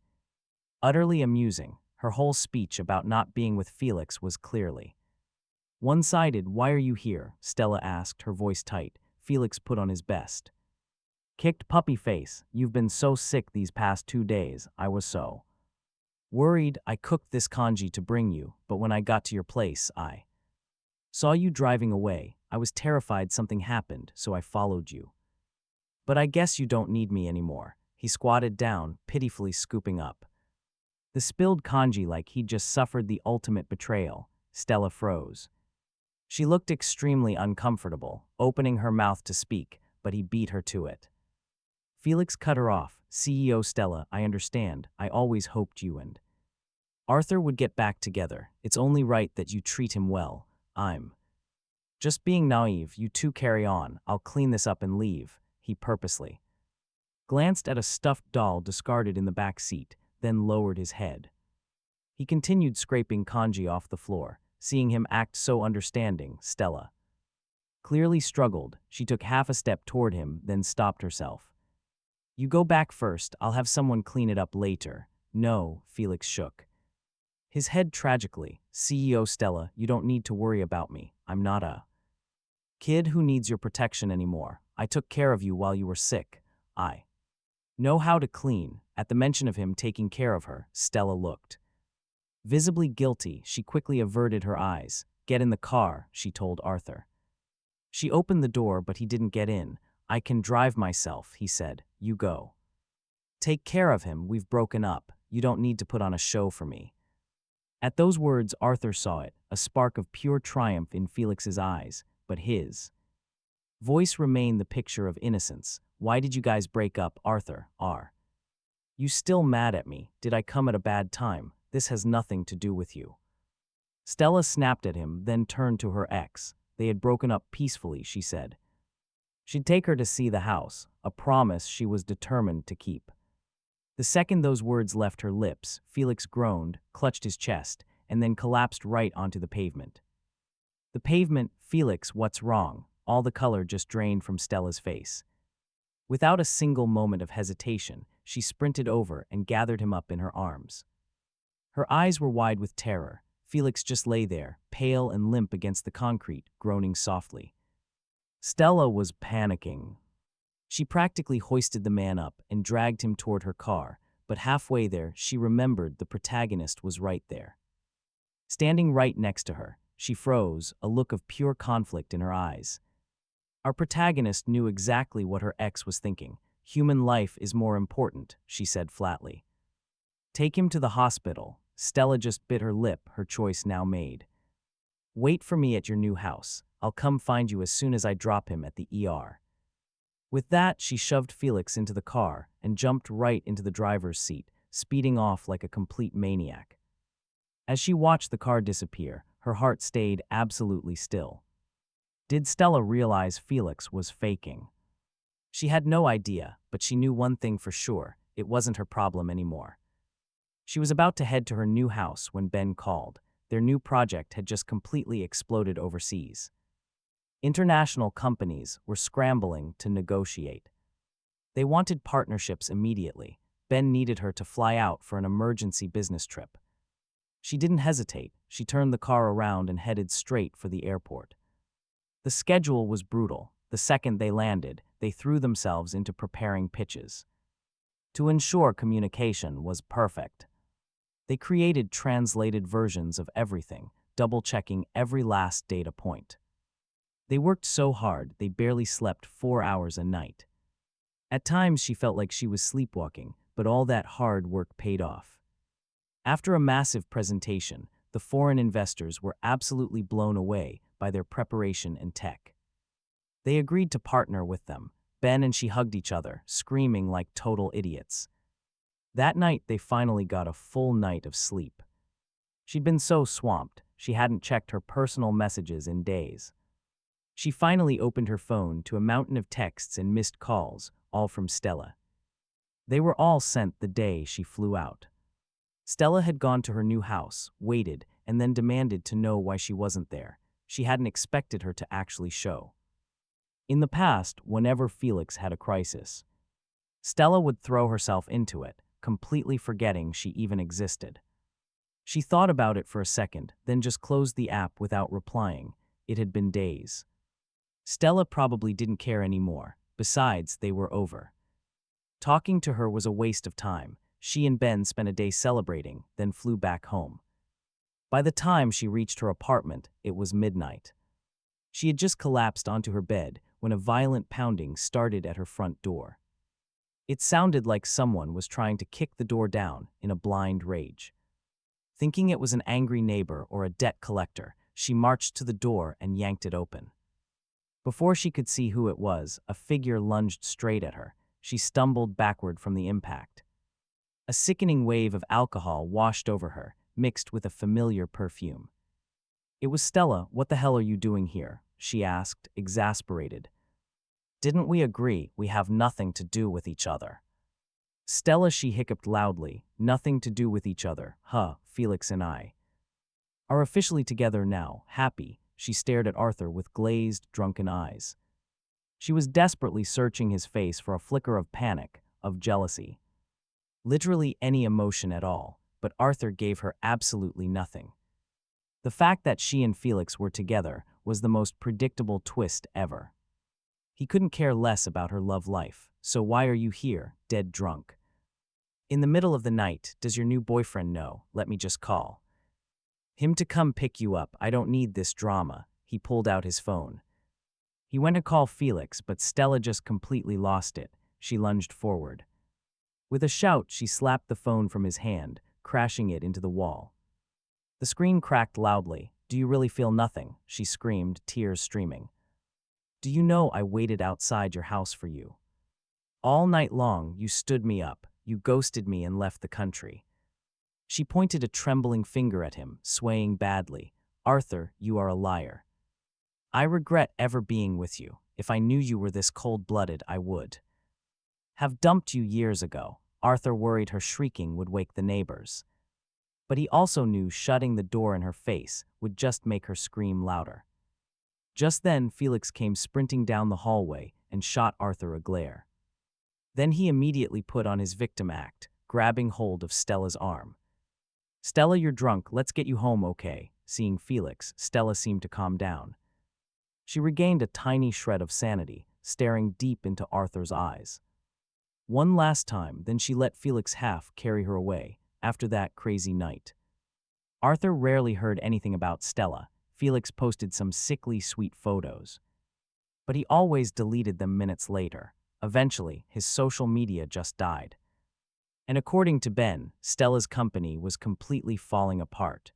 utterly amusing. Her whole speech about not being with Felix was clearly one-sided. "Why are you here?" Stella asked, her voice tight. Felix put on his best kicked puppy face. "You've been so sick these past 2 days. I was so worried. I cooked this kanji to bring you, but when I got to your place, I saw you driving away. I was terrified something happened, so I followed you. But I guess you don't need me anymore." He squatted down, pitifully scooping up the spilled kanji like he'd just suffered the ultimate betrayal. Stella froze. She looked extremely uncomfortable, opening her mouth to speak, but he beat her to it. Felix cut her off. "CEO Stella, I understand. I always hoped you and Arthur would get back together. It's only right that you treat him well. I'm just being naive. You two carry on. I'll clean this up and leave." He purposely glanced at a stuffed doll discarded in the back seat, then lowered his head. He continued scraping kanji off the floor. Seeing him act so understanding, Stella clearly struggled. She took half a step toward him, then stopped herself. "You go back first. I'll have someone clean it up later." "No," Felix shook his head tragically. "CEO Stella, you don't need to worry about me. I'm not a kid who needs your protection anymore. I took care of you while you were sick. I know how to clean." At the mention of him taking care of her, Stella looked visibly guilty. She quickly averted her eyes. Get in the car, she told Arthur. She opened the door, but he didn't get in. I can drive myself, he said. You go. Take care of him, we've broken up. You don't need to put on a show for me. At those words, Arthur saw it, a spark of pure triumph in Felix's eyes, but his voice remained the picture of innocence. Why did you guys break up, Arthur? You still mad at me? Did I come at a bad time? This has nothing to do with you. Stella snapped at him, then turned to her ex. They had broken up peacefully, she said. She'd take her to see the house, a promise she was determined to keep. The second those words left her lips, Felix groaned, clutched his chest, and then collapsed right onto the pavement. The pavement, Felix, what's wrong? All the color just drained from Stella's face. Without a single moment of hesitation, she sprinted over and gathered him up in her arms. Her eyes were wide with terror. Felix just lay there, pale and limp against the concrete, groaning softly. Stella was panicking. She practically hoisted the man up and dragged him toward her car, but halfway there, she remembered the protagonist was right there. Standing right next to her, she froze, a look of pure conflict in her eyes. Our protagonist knew exactly what her ex was thinking. Human life is more important, she said flatly. Take him to the hospital. Stella just bit her lip, her choice now made. Wait for me at your new house. I'll come find you as soon as I drop him at the ER. With that, she shoved Felix into the car and jumped right into the driver's seat, speeding off like a complete maniac. As she watched the car disappear, her heart stayed absolutely still. Did Stella realize Felix was faking? She had no idea, but she knew one thing for sure: it wasn't her problem anymore. She was about to head to her new house when Ben called. Their new project had just completely exploded overseas. International companies were scrambling to negotiate. They wanted partnerships immediately. Ben needed her to fly out for an emergency business trip. She didn't hesitate. She turned the car around and headed straight for the airport. The schedule was brutal. The second they landed, they threw themselves into preparing pitches. To ensure communication was perfect, they created translated versions of everything, double-checking every last data point. They worked so hard, they barely slept 4 hours a night. At times, she felt like she was sleepwalking, but all that hard work paid off. After a massive presentation, the foreign investors were absolutely blown away by their preparation and tech. They agreed to partner with them. Ben and she hugged each other, screaming like total idiots. That night, they finally got a full night of sleep. She'd been so swamped, she hadn't checked her personal messages in days. She finally opened her phone to a mountain of texts and missed calls, all from Stella. They were all sent the day she flew out. Stella had gone to her new house, waited, and then demanded to know why she wasn't there. She hadn't expected her to actually show. In the past, whenever Felix had a crisis, Stella would throw herself into it, completely forgetting she even existed. She thought about it for a second, then just closed the app without replying. It had been days. Stella probably didn't care anymore. Besides, they were over. Talking to her was a waste of time. She and Ben spent a day celebrating, then flew back home. By the time she reached her apartment, it was midnight. She had just collapsed onto her bed when a violent pounding started at her front door. It sounded like someone was trying to kick the door down in a blind rage. Thinking it was an angry neighbor or a debt collector, she marched to the door and yanked it open. Before she could see who it was, a figure lunged straight at her. She stumbled backward from the impact. A sickening wave of alcohol washed over her, mixed with a familiar perfume. It was Stella. What the hell are you doing here? She asked, exasperated. Didn't we agree we have nothing to do with each other? Stella, she hiccuped loudly. Nothing to do with each other. Felix and I are officially together now, happy. She stared at Arthur with glazed, drunken eyes. She was desperately searching his face for a flicker of panic, of jealousy. Literally any emotion at all, but Arthur gave her absolutely nothing. The fact that she and Felix were together was the most predictable twist ever. He couldn't care less about her love life. So why are you here, dead drunk? In the middle of the night, does your new boyfriend know? Let me just call Him to come pick you up. I don't need this drama. He pulled out his phone. He went to call Felix, but Stella just completely lost it. She lunged forward. With a shout, she slapped the phone from his hand, crashing it into the wall. The screen cracked loudly. Do you really feel nothing? She screamed, tears streaming. Do you know I waited outside your house for you? All night long, you stood me up. You ghosted me and left the country. She pointed a trembling finger at him, swaying badly. Arthur, you are a liar. I regret ever being with you. If I knew you were this cold-blooded, I would have dumped you years ago. Arthur worried her shrieking would wake the neighbors. But he also knew shutting the door in her face would just make her scream louder. Just then, Felix came sprinting down the hallway and shot Arthur a glare. Then he immediately put on his victim act, grabbing hold of Stella's arm. Stella, you're drunk. Let's get you home, okay? Seeing Felix, Stella seemed to calm down. She regained a tiny shred of sanity, staring deep into Arthur's eyes. One last time, then she let Felix half carry her away after that crazy night. Arthur rarely heard anything about Stella. Felix posted some sickly sweet photos. But he always deleted them minutes later. Eventually, his social media just died. And according to Ben, Stella's company was completely falling apart.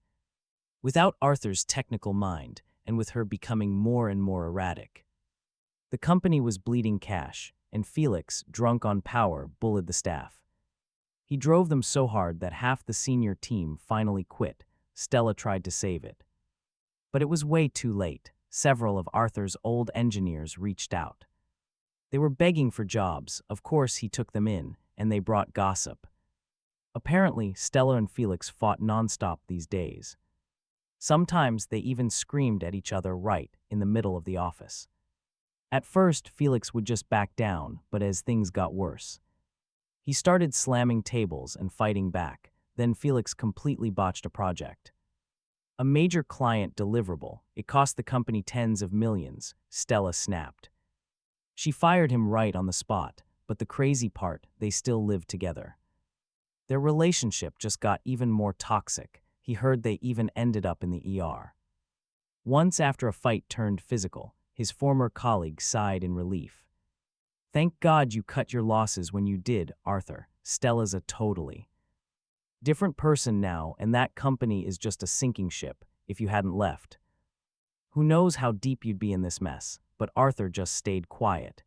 Without Arthur's technical mind, and with her becoming more and more erratic. The company was bleeding cash, and Felix, drunk on power, bullied the staff. He drove them so hard that half the senior team finally quit. Stella tried to save it. But it was way too late. Several of Arthur's old engineers reached out. They were begging for jobs. Of course, he took them in, and they brought gossip. Apparently, Stella and Felix fought nonstop these days. Sometimes they even screamed at each other right in the middle of the office. At first, Felix would just back down, but as things got worse, he started slamming tables and fighting back. Then Felix completely botched a project. A major client deliverable. It cost the company tens of millions. Stella snapped. She fired him right on the spot, but the crazy part, they still lived together. Their relationship just got even more toxic. He heard they even ended up in the ER. Once after a fight turned physical, his former colleague sighed in relief. Thank God you cut your losses when you did, Arthur. Stella's a totally different person now, and that company is just a sinking ship if you hadn't left. Who knows how deep you'd be in this mess, but Arthur just stayed quiet.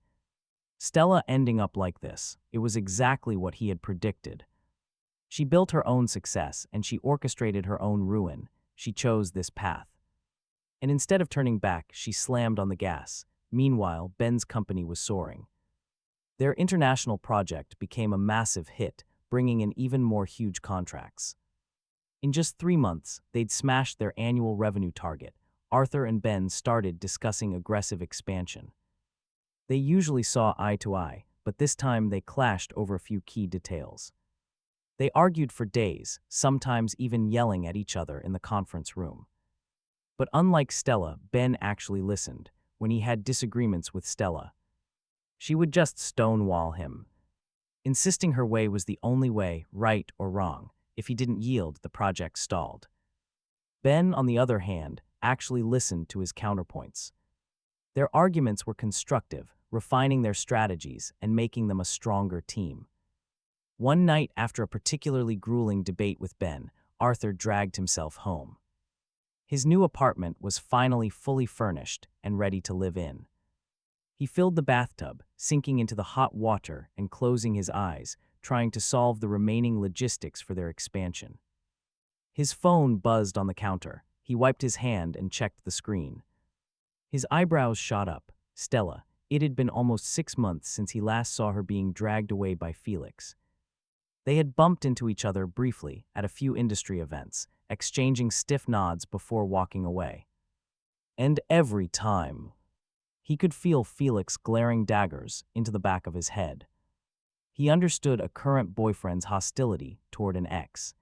Stella ending up like this, it was exactly what he had predicted. She built her own success, and she orchestrated her own ruin. She chose this path. And instead of turning back, she slammed on the gas. Meanwhile, Ben's company was soaring. Their international project became a massive hit, bringing in even more huge contracts. In just 3 months, they'd smashed their annual revenue target. Arthur and Ben started discussing aggressive expansion. They usually saw eye to eye, but this time they clashed over a few key details. They argued for days, sometimes even yelling at each other in the conference room. But unlike Stella, Ben actually listened. When he had disagreements with Stella, she would just stonewall him, insisting her way was the only way, right or wrong. If he didn't yield, the project stalled. Ben, on the other hand, actually listened to his counterpoints. Their arguments were constructive, refining their strategies and making them a stronger team. One night, after a particularly grueling debate with Ben, Arthur dragged himself home. His new apartment was finally fully furnished and ready to live in. He filled the bathtub, sinking into the hot water and closing his eyes, trying to solve the remaining logistics for their expansion. His phone buzzed on the counter. He wiped his hand and checked the screen. His eyebrows shot up. Stella. It had been almost 6 months since he last saw her being dragged away by Felix. They had bumped into each other briefly at a few industry events, exchanging stiff nods before walking away. And every time, he could feel Felix glaring daggers into the back of his head. He understood a current boyfriend's hostility toward an ex.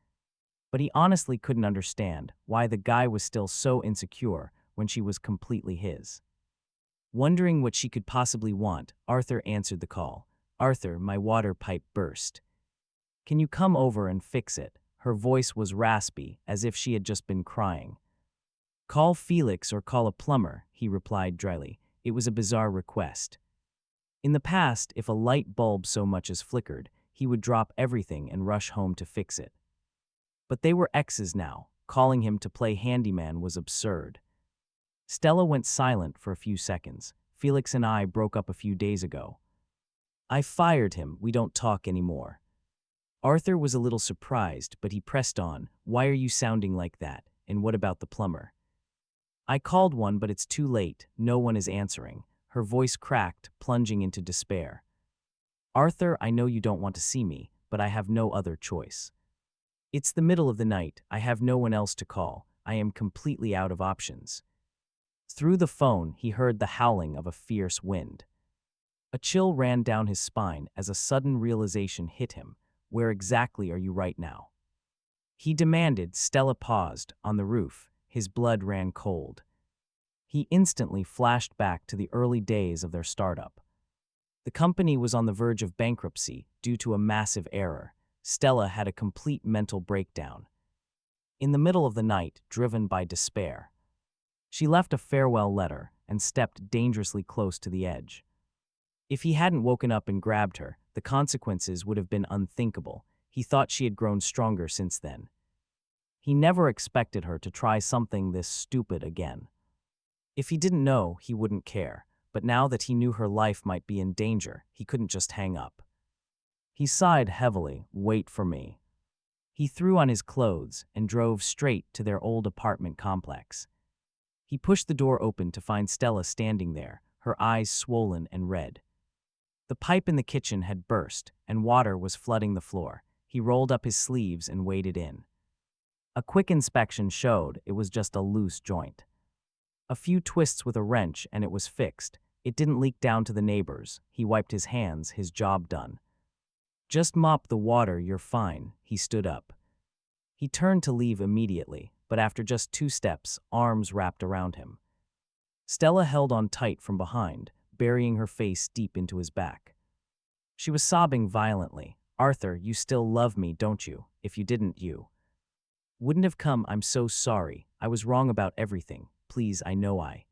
But he honestly couldn't understand why the guy was still so insecure when she was completely his. Wondering what she could possibly want, Arthur answered the call. Arthur, my water pipe burst. Can you come over and fix it? Her voice was raspy, as if she had just been crying. "Call Felix or call a plumber," he replied dryly. It was a bizarre request. In the past, if a light bulb so much as flickered, he would drop everything and rush home to fix it. But they were exes now. Calling him to play handyman was absurd. Stella went silent for a few seconds. "Felix and I broke up a few days ago. I fired him. We don't talk anymore." Arthur was a little surprised, but he pressed on. "Why are you sounding like that? And what about the plumber?" "I called one, but it's too late. No one is answering." Her voice cracked, plunging into despair. "Arthur, I know you don't want to see me, but I have no other choice. It's the middle of the night. I have no one else to call. I am completely out of options." Through the phone, he heard the howling of a fierce wind. A chill ran down his spine as a sudden realization hit him. "Where exactly are you right now?" he demanded. Stella paused. "On the roof." His blood ran cold. He instantly flashed back to the early days of their startup. The company was on the verge of bankruptcy due to a massive error. Stella had a complete mental breakdown. In the middle of the night, driven by despair, she left a farewell letter and stepped dangerously close to the edge. If he hadn't woken up and grabbed her, the consequences would have been unthinkable. He thought she had grown stronger since then. He never expected her to try something this stupid again. If he didn't know, he wouldn't care. But now that he knew her life might be in danger, he couldn't just hang up. He sighed heavily. "Wait for me." He threw on his clothes and drove straight to their old apartment complex. He pushed the door open to find Stella standing there, her eyes swollen and red. The pipe in the kitchen had burst, and water was flooding the floor. He rolled up his sleeves and waded in. A quick inspection showed it was just a loose joint. A few twists with a wrench and it was fixed. It didn't leak down to the neighbors. He wiped his hands, his job done. "Just mop the water, you're fine." He stood up. He turned to leave immediately, but after just 2 steps, arms wrapped around him. Stella held on tight from behind, burying her face deep into his back. She was sobbing violently. "Arthur, you still love me, don't you? If you didn't, you wouldn't have come. I'm so sorry. I was wrong about everything. Please, I know I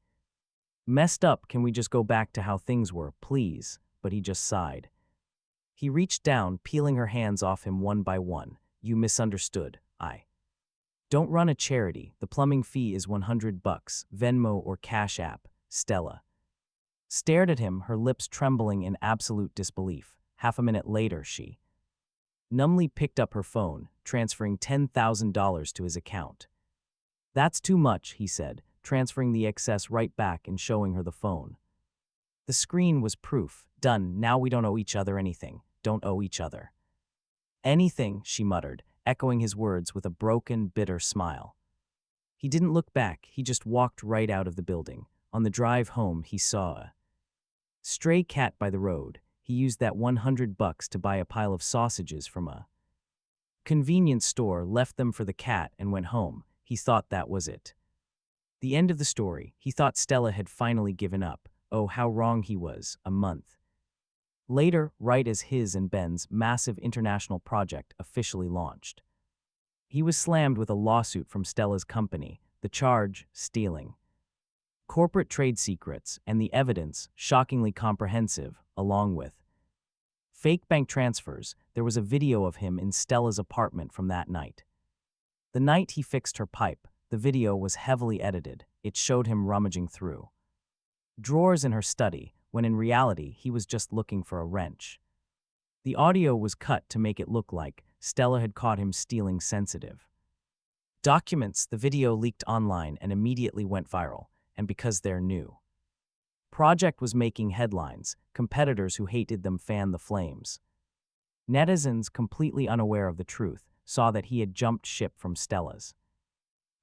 messed up. Can we just go back to how things were, please?" But he just sighed. He reached down, peeling her hands off him one by one. "You misunderstood. I don't run a charity. The plumbing fee is $100, Venmo or Cash App." Stella stared at him, her lips trembling in absolute disbelief. Half a minute later, she numbly picked up her phone, transferring $10,000 to his account. "That's too much," he said, transferring the excess right back and showing her the phone. The screen was proof. "Done. Now we don't owe each other anything. Don't owe each other anything," she muttered, echoing his words with a broken, bitter smile. He didn't look back. He just walked right out of the building. On the drive home, he saw a stray cat by the road. He used that $100 to buy a pile of sausages from a convenience store, left them for the cat, and went home. He thought that was it. The end of the story. He thought Stella had finally given up. Oh, how wrong he was. A month later, right as his and Ben's massive international project officially launched, he was slammed with a lawsuit from Stella's company. The charge, stealing corporate trade secrets, and the evidence, shockingly comprehensive, along with fake bank transfers. There was a video of him in Stella's apartment from that night. The night he fixed her pipe. The video was heavily edited. It showed him rummaging through drawers in her study, when in reality he was just looking for a wrench. The audio was cut to make it look like Stella had caught him stealing sensitive documents. The video leaked online and immediately went viral, and because their new project was making headlines, competitors who hated them fanned the flames. Netizens, completely unaware of the truth, saw that he had jumped ship from Stella's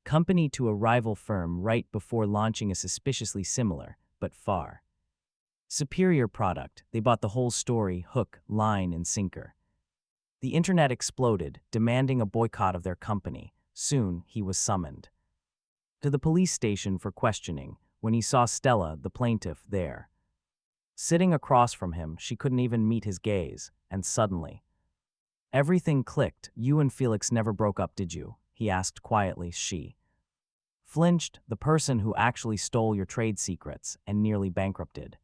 company to a rival firm right before launching a suspiciously similar, but far superior product. They bought the whole story, hook, line, and sinker. The internet exploded, demanding a boycott of their company. Soon, he was summoned to the police station for questioning. When he saw Stella, the plaintiff, there, sitting across from him, she couldn't even meet his gaze, and suddenly Everything clicked. You and Felix never broke up, did you? He asked quietly. She flinched. The person who actually stole your trade secrets and nearly bankrupted.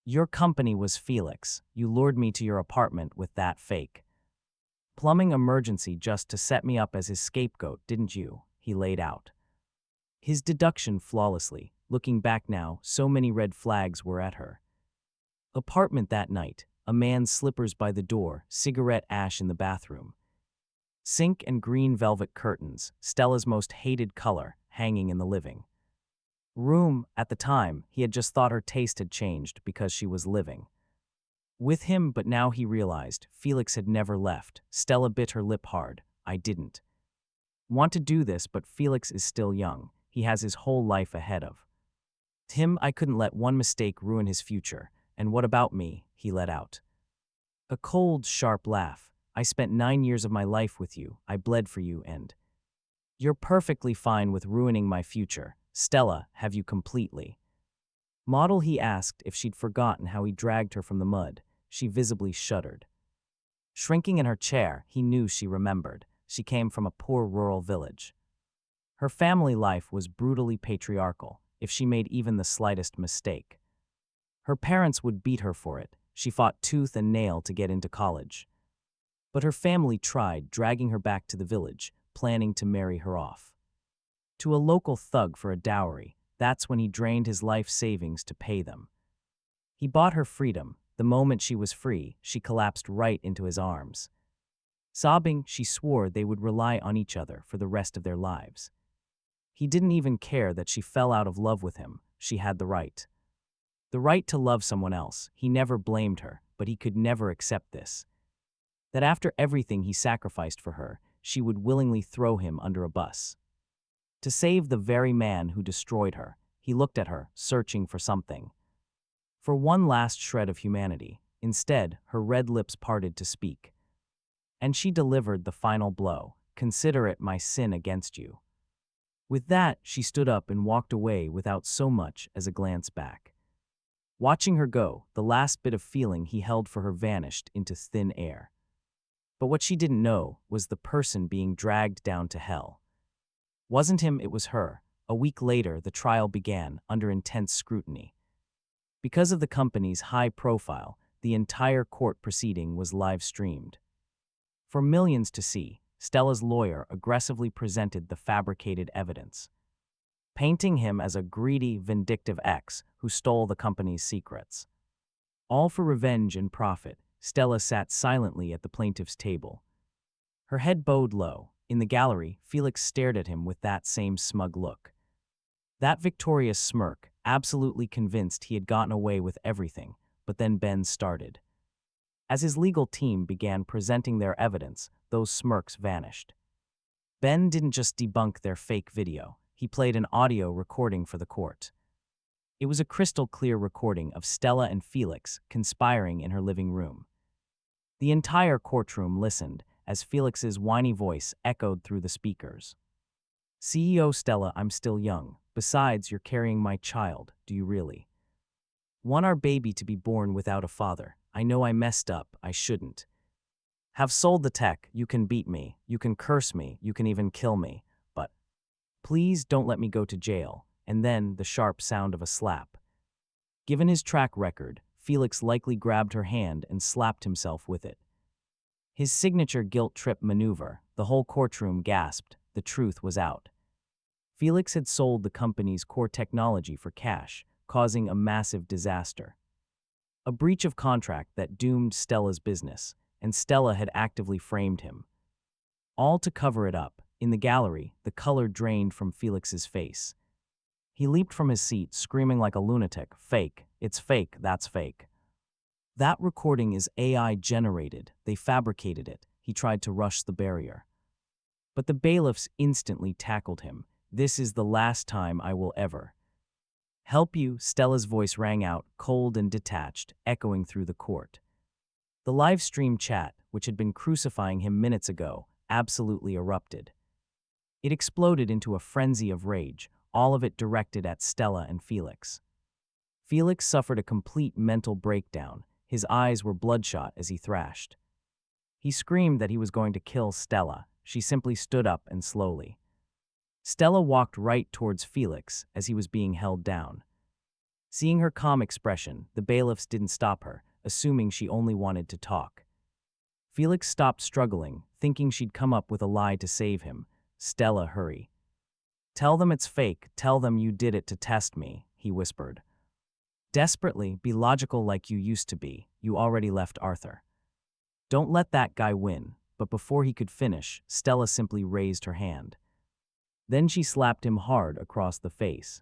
Your company was Felix. You lured me to your apartment with that fake plumbing emergency just to set me up as his scapegoat, didn't you? He laid out his deduction flawlessly. Looking back now, so many red flags were at her apartment that night. A man's slippers by the door, cigarette ash in the bathroom. Sink and green velvet curtains, Stella's most hated color, hanging in the living room. At the time, he had just thought her taste had changed because she was living with him, but now he realized Felix had never left. Stella bit her lip hard. I didn't want to do this, but Felix is still young. He has his whole life ahead of him. I couldn't let one mistake ruin his future. And what about me? He let out a cold, sharp laugh. I spent 9 years of my life with you. I bled for you, and you're perfectly fine with ruining my future. Stella, have you completely model? He asked if she'd forgotten how he dragged her from the mud. She visibly shuddered. Shrinking in her chair, he knew she remembered. She came from a poor rural village. Her family life was brutally patriarchal. If she made even the slightest mistake, her parents would beat her for it. She fought tooth and nail to get into college. But her family tried, dragging her back to the village, planning to marry her off to a local thug for a dowry. That's when he drained his life savings to pay them. He bought her freedom. The moment she was free, she collapsed right into his arms. Sobbing, she swore they would rely on each other for the rest of their lives. He didn't even care that she fell out of love with him. She had the right. The right to love someone else. He never blamed her, but he could never accept this. That after everything he sacrificed for her, she would willingly throw him under a bus. To save the very man who destroyed her, he looked at her, searching for something. For one last shred of humanity. Instead, her red lips parted to speak. And she delivered the final blow. Consider it my sin against you. With that, she stood up and walked away without so much as a glance back. Watching her go, the last bit of feeling he held for her vanished into thin air. But what she didn't know was the person being dragged down to hell wasn't him, it was her. A week later, the trial began, under intense scrutiny. Because of the company's high profile, the entire court proceeding was live-streamed. For millions to see, Stella's lawyer aggressively presented the fabricated evidence, painting him as a greedy, vindictive ex who stole the company's secrets. All for revenge and profit. Stella sat silently at the plaintiff's table, her head bowed low. In the gallery, Felix stared at him with that same smug look. That victorious smirk, absolutely convinced he had gotten away with everything. But then Ben started. As his legal team began presenting their evidence, those smirks vanished. Ben didn't just debunk their fake video. He played an audio recording for the court. It was a crystal-clear recording of Stella and Felix conspiring in her living room. The entire courtroom listened as Felix's whiny voice echoed through the speakers. CEO Stella, I'm still young. Besides, you're carrying my child. Do you really want our baby to be born without a father? I know I messed up. I shouldn't have sold the tech. You can beat me. You can curse me. You can even kill me. But please don't let me go to jail. And then the sharp sound of a slap. Given his track record, Felix likely grabbed her hand and slapped himself with it. His signature guilt trip maneuver. The whole courtroom gasped. The truth was out. Felix had sold the company's core technology for cash, causing a massive disaster. A breach of contract that doomed Stella's business, and Stella had actively framed him. All to cover it up. In the gallery, the color drained from Felix's face. He leaped from his seat, screaming like a lunatic, "Fake! It's fake! That's fake! That recording is AI generated. They fabricated it." He tried to rush the barrier. But the bailiffs instantly tackled him. "This is the last time I will ever help you." Stella's voice rang out, cold and detached, echoing through the court. The live stream chat, which had been crucifying him minutes ago, absolutely erupted. It exploded into a frenzy of rage, all of it directed at Stella and Felix. Felix suffered a complete mental breakdown. His eyes were bloodshot as he thrashed. He screamed that he was going to kill Stella. She simply stood up and slowly. Stella walked right towards Felix as he was being held down. Seeing her calm expression, the bailiffs didn't stop her, assuming she only wanted to talk. Felix stopped struggling, thinking she'd come up with a lie to save him. Stella, hurry. Tell them it's fake. Tell them you did it to test me, he whispered. Desperately, be logical like you used to be. You already left Arthur. Don't let that guy win. But before he could finish, Stella simply raised her hand. Then she slapped him hard across the face.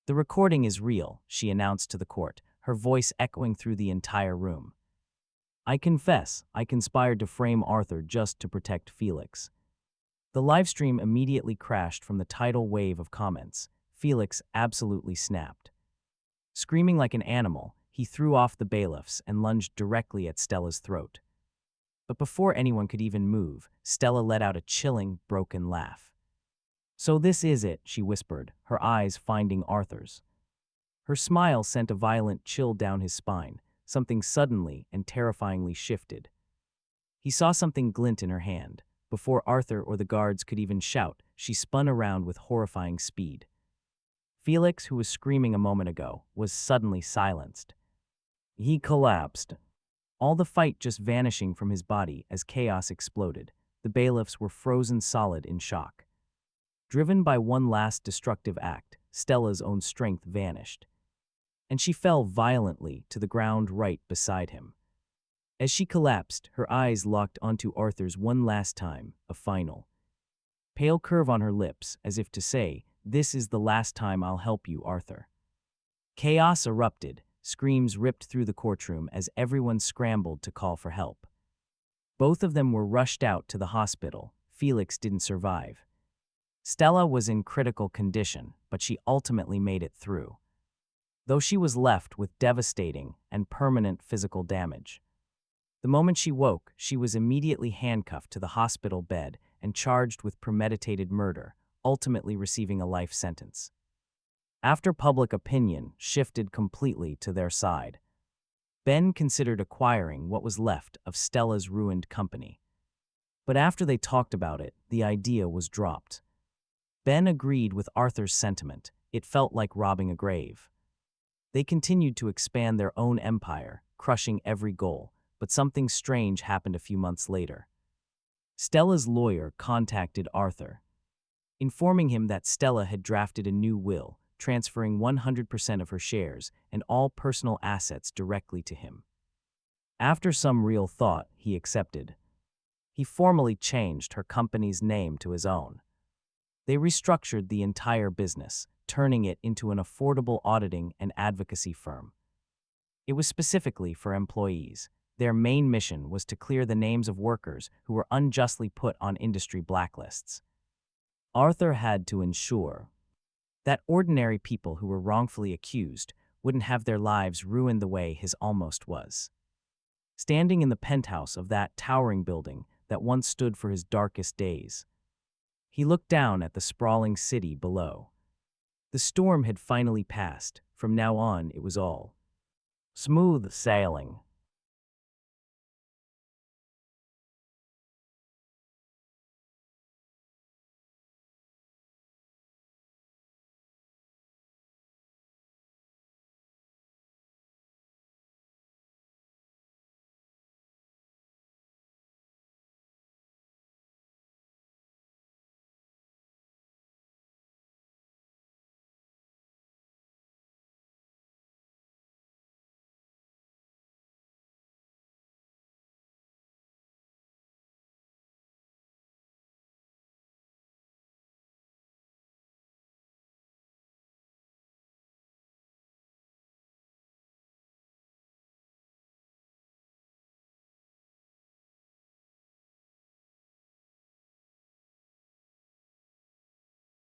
The recording is real, she announced to the court, her voice echoing through the entire room. I confess, I conspired to frame Arthur just to protect Felix. The livestream immediately crashed from the tidal wave of comments. Felix absolutely snapped. Screaming like an animal, he threw off the bailiffs and lunged directly at Stella's throat. But before anyone could even move, Stella let out a chilling, broken laugh. So this is it, she whispered, her eyes finding Arthur's. Her smile sent a violent chill down his spine. Something suddenly and terrifyingly shifted. He saw something glint in her hand. Before Arthur or the guards could even shout, she spun around with horrifying speed. Felix, who was screaming a moment ago, was suddenly silenced. He collapsed. All the fight just vanishing from his body as chaos exploded. The bailiffs were frozen solid in shock. Driven by one last destructive act, Stella's own strength vanished, and she fell violently to the ground right beside him. As she collapsed, her eyes locked onto Arthur's one last time, a final pale curve on her lips, as if to say, "This is the last time I'll help you, Arthur." Chaos erupted. Screams ripped through the courtroom as everyone scrambled to call for help. Both of them were rushed out to the hospital. Felix didn't survive. Stella was in critical condition, but she ultimately made it through, though she was left with devastating and permanent physical damage. The moment she woke, she was immediately handcuffed to the hospital bed and charged with premeditated murder, ultimately receiving a life sentence. After public opinion shifted completely to their side, Ben considered acquiring what was left of Stella's ruined company. But after they talked about it, the idea was dropped. Ben agreed with Arthur's sentiment. It felt like robbing a grave. They continued to expand their own empire, crushing every goal, but something strange happened a few months later. Stella's lawyer contacted Arthur, informing him that Stella had drafted a new will, transferring 100% of her shares and all personal assets directly to him. After some real thought, he accepted. He formally changed her company's name to his own. They restructured the entire business, turning it into an affordable auditing and advocacy firm. It was specifically for employees. Their main mission was to clear the names of workers who were unjustly put on industry blacklists. Arthur had to ensure that ordinary people who were wrongfully accused wouldn't have their lives ruined the way his almost was. Standing in the penthouse of that towering building that once stood for his darkest days, he looked down at the sprawling city below. The storm had finally passed. From now on, it was all smooth sailing.